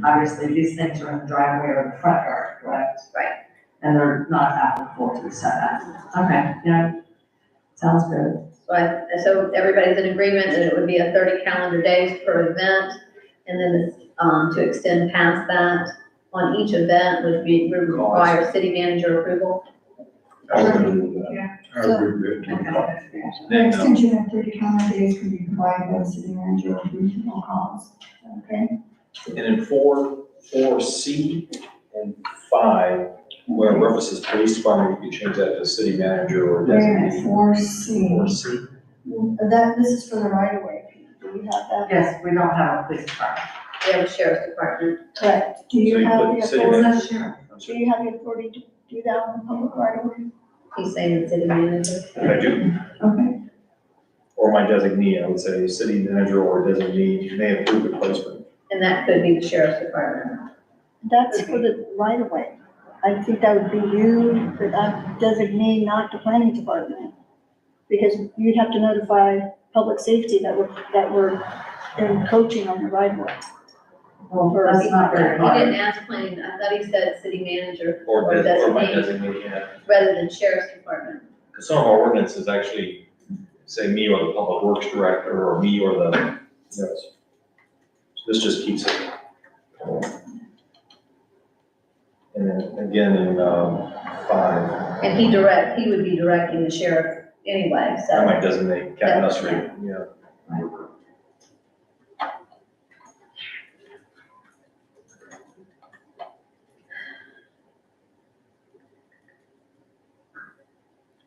obviously, these things are in the driveway or the front yard, correct? Right. And they're not applicable to the setback. Okay, sounds good. So everybody's in agreement that it would be a 30 calendar days per event, and then to extend past that on each event would require city manager approval. I would agree with that. I agree with that too. The Then, extension of 30 calendar days can be provided by the city manager at reasonable cost, okay? and in 4C and 5, where it references police department, you can change that to city manager or Wait a minute, designee. 4C, 4C. this is for the right of way, do you have that? Yes, we don't have a police department. We have a sheriff's department. Correct, do So you you have put the city authority, manager. do you have the authority to do that on the public right of way? He's saying the city manager. I do, Okay, or my designee, I would say city manager or designee may approve the placement. And that could be the sheriff's department. That's for the right of way. I think that would be you, but that designate not the planning department. Because you'd have to notify public safety that we're encroaching on the right of way. Well, that's not very He hard. didn't ask planning, I thought he said city manager Or my designee, designee, yeah. rather than sheriff's department. Because some of our ordinances actually say me or the public works director, or me or the, yes. This just keeps it. And then again in 5, And he would be directing the sheriff anyway, I so. might designate Captain Usry, yeah.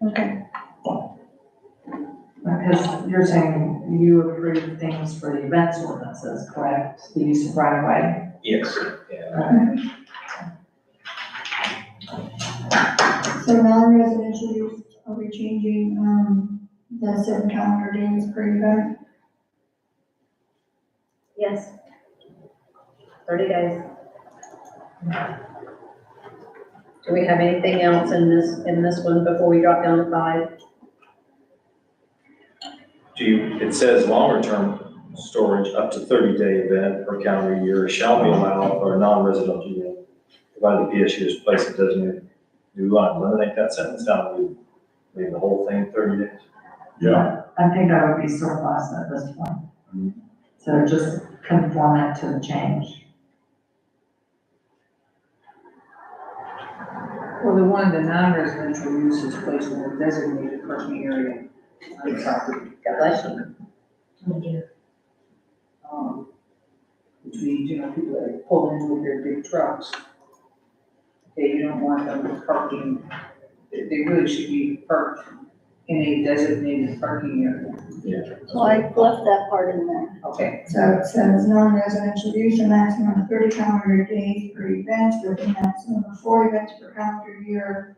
Okay. Because you're saying you approve things for the events ordinances, correct? The use of right of way? Yes, yeah. so non-residential use, are we changing, the 7 calendar days per event? Yes. 30 days. Do we have anything else in this one before we drop down to 5? It says longer term storage up to 30-day event per calendar year shall be allowed for a non-residential unit, provided the PSU is placed in designated. Do we want to eliminate that sentence down, leave the whole thing 30 days? Yeah, I think that would be surplus at this point. So just conform it to the change. Well, the one, the non-residential use is placed in a designated parking area on the property. God bless you. Which means, people that pull in with their big trucks. Okay, you don't want them parking, they really should be parked in a designated parking area. So I left that part in there. Okay. So it says non-residential use, a maximum of 30 calendar days per event, with a maximum of 4 events per calendar year,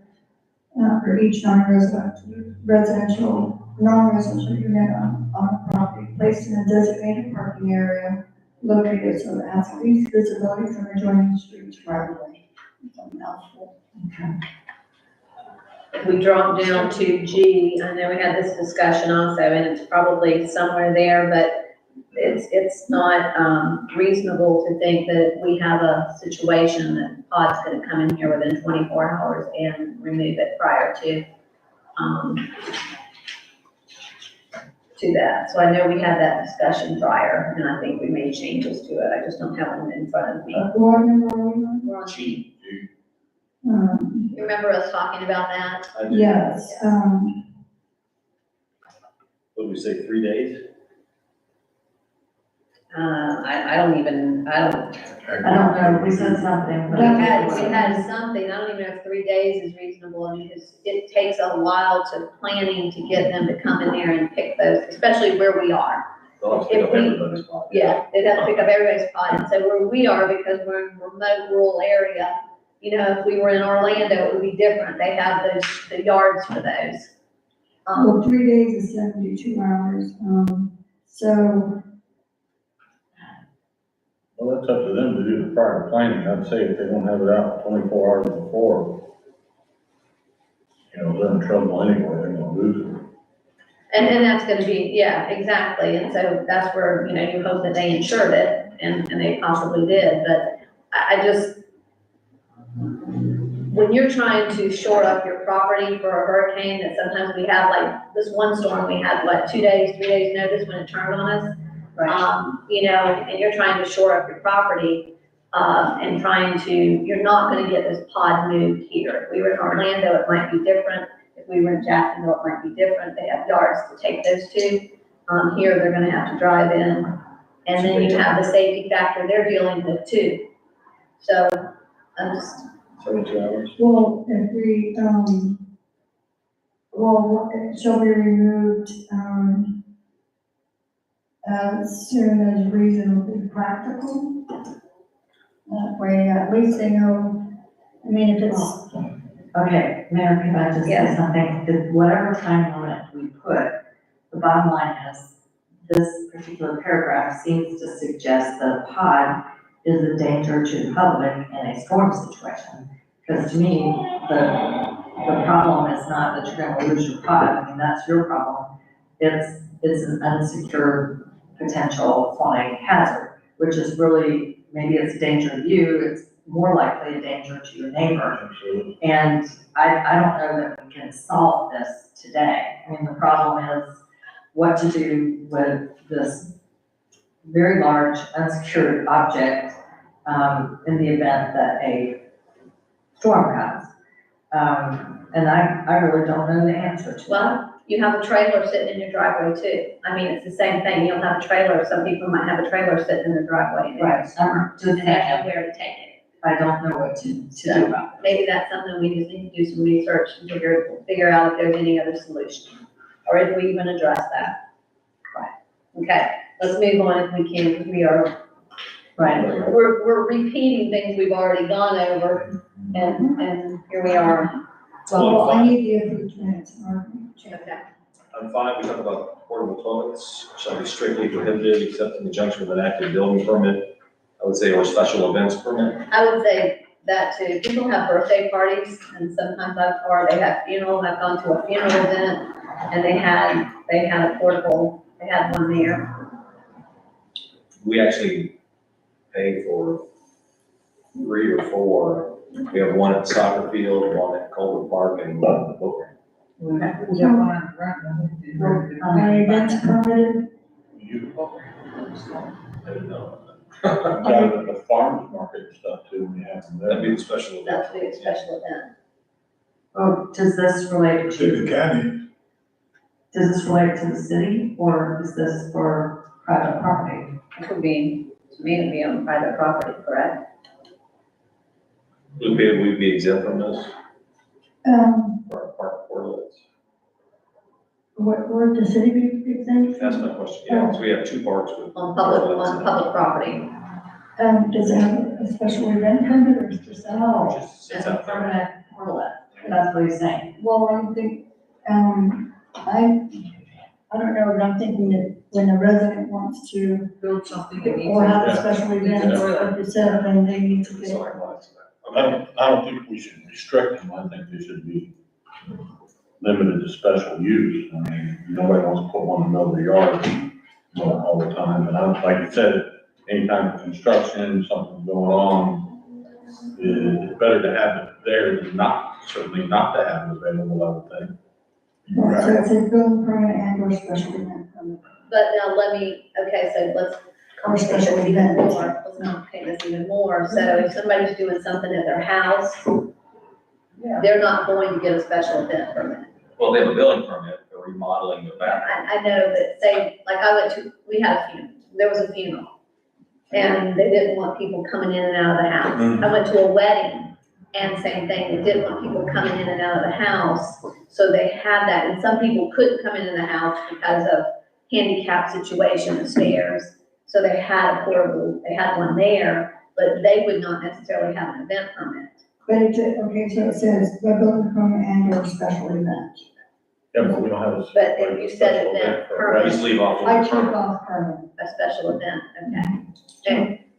for each non-residential unit on the property, placed in a designated parking area located so it has least visibility from adjoining streets right away. It's a mouthful. If we drop down to G, I know we had this discussion also, and it's probably somewhere there, but it's not, reasonable to think that we have a situation that pod's gonna come in here within 24 hours and remove it prior to that. So I know we had that discussion prior, and I think we made changes to it. I just don't have them in front of me. What number are we on? We're on G. Um, You remember us talking about that? I do. yes, What do we say, 3 days? I don't I don't know, we said something, but. We had something, I don't even know if 3 days is reasonable, I mean, it takes a while to planning to get them to come in there and pick those, especially where we are. They'll have to pick up everybody's spot. Yeah, they'd have to pick up everybody's spot, and so where we are, because we're in a remote rural area, if we were in Orlando, it would be different, they have the yards for those. well, 3 days is 72 hours, so, Well, that's up to them to do the prior planning. I'd say if they don't have it out 24 hours before, they're in trouble anyway, they're gonna lose it. And that's gonna be, yeah, exactly, and so that's where, you hope that they insured it, and they possibly did, but I just, when you're trying to shore up your property for a hurricane, that sometimes we have, like, this one storm, we had, 2 days, 3 days notice when it turned on us. And you're trying to shore up your property, and you're not gonna get this pod moved here. If we were in Orlando, it might be different. If we were in Jacksonville, it might be different. They have yards to take those to. Here, they're gonna have to drive in. And then you have the safety factor they're dealing with too. So, I'm just, 72 hours. Well, if we, it shall be removed, as soon as reasonably practical. That way, at least they know, I mean, if it's, Okay, Mayor, can I just say Yes. something? That whatever time limit we put, the bottom line is, this particular paragraph seems to suggest that a pod is a danger to the public in a storm situation. Because to me, the problem is not that you're gonna lose your pod, I mean, that's your problem. It's an unsecured potential flying hazard, which is really, maybe it's a danger to you, it's more likely a danger to your neighbor. Absolutely. And I don't know that we can solve this today. I mean, the problem is what to do with this very large unsecured object, in the event that a storm comes. And I really don't know the answer to that. well, you have a trailer sitting in your driveway too. I mean, it's the same thing. You'll have a trailer, some people might have a trailer sitting in their driveway. Right, I'm just And they have saying, nowhere to take it. I don't know what to do about it. Maybe that's something we just need to do some research and figure out if there's any other solution, or if we even address that. Right. Okay, let's move on if we can, because we are, Right. we're repeating things we've already gone over, and here we are. well, I need the other minutes, Okay. On 5, we talk about portable toilets shall be strictly prohibited except in conjunction with an active building permit. I would say, or special events permit. I would say that too. People have birthday parties, and sometimes or they have funerals. I've gone to a funeral event, and they had a portable, they had one there. We actually pay for 3 or 4. We have one at the soccer field, one at Culver Park, and one at the book ramp. We got one on the front, Are events permitted? You, I don't know. down at the farmer's market and stuff too, we have them That'd there. be the special event. That's the special event. Oh, does this relate To to, the county, does this relate to the city, or is this for private property? It could be, to me, it'd be on private property, correct? We'd be exempt from this for our park toilets. What, would the city be exempt? That's my question, yeah, because we have 2 parks with. On public property. Does it have a special event permit or is it just? No, Just it's sits a out there. permanent toilet, that's what he's saying. Well, I think, I don't know, but I'm thinking that when a resident wants to, build something that needs. or have a Yeah. special event, or if it's set, then they need to get. I don't think we should restrict them, I think they should be limited to special use. I mean, nobody wants to put one in the middle of the yard all the time, and like you said, any kind of construction, something going on, it's better to have it there than not, certainly not to have it available, I would think. So right? it's a building permit and or special event permit, But now okay, so let's or complicate special this even event. more. Let's complicate this even more. So if somebody's doing something at their house, they're not going to get a special event permit. Well, they have a building permit for remodeling the bathroom. I know that, say, like we had a funeral, there was a funeral. And they didn't want people coming in and out of the house. I went to a wedding and same thing, they didn't want people coming in and out of the house. So they had that, and some people couldn't come in the house because of handicap situation, the stairs. So they had they had one there, but they would not necessarily have an event permit. But it's, okay, so it says the building permit and or special event. Yeah, but we don't have a. But if you said special event for permit. Just leave off I the took permit. off permit, A special event, okay.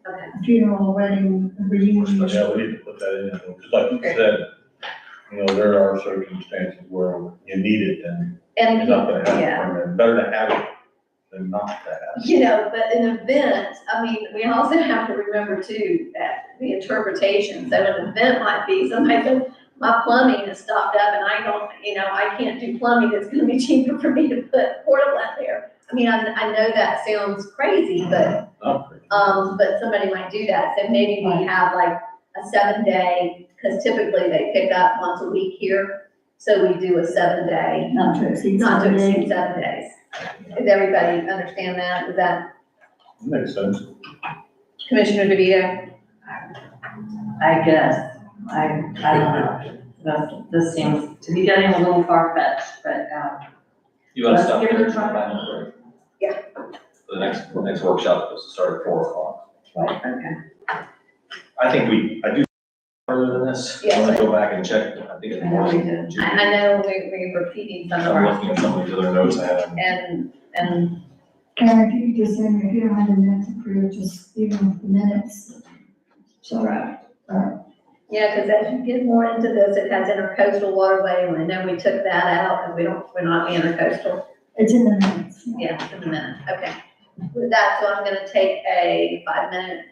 Okay. funeral, wedding, reunion. Yeah, we need to put that in, because like you said, you know, there are circumstances where you need it and And, you're not gonna have yeah. it, permanent. Better to have it than not to have it. You know, but an event, I mean, we also have to remember too, that the interpretation, so an event might be, somebody says, my plumbing is stopped up and I can't do plumbing, it's gonna be cheaper for me to put portable out there. I mean, I know that sounds crazy, but, Not great. but somebody might do that, so maybe we have like a 7-day, because typically they pick up once a week here. So we do a 7-day, Not to exceed not to 7 exceed days. 7 days. Does everybody understand that? Is that Makes sense. Commissioner DeVito? I guess, I don't know. This seems to be getting a little far-fetched, but, You want to Let's stop give it a there? try. Yeah. The next workshop was to start at 4 o'clock. right, okay. I think I do further than this. Yes. I want to go back and check. I think it's I know more. we did. I know we're repeating some of I'm our, looking at some of these other notes I have. and And if you could just send me, if you don't have the minutes approved, just even the minutes. So, yeah, because as you get more into this, it has intercoastal waterway, and I know we took that out, because we're not intercoastal. it's in the minutes. Yeah, in a minute, okay. With that, so I'm gonna take a 5-minute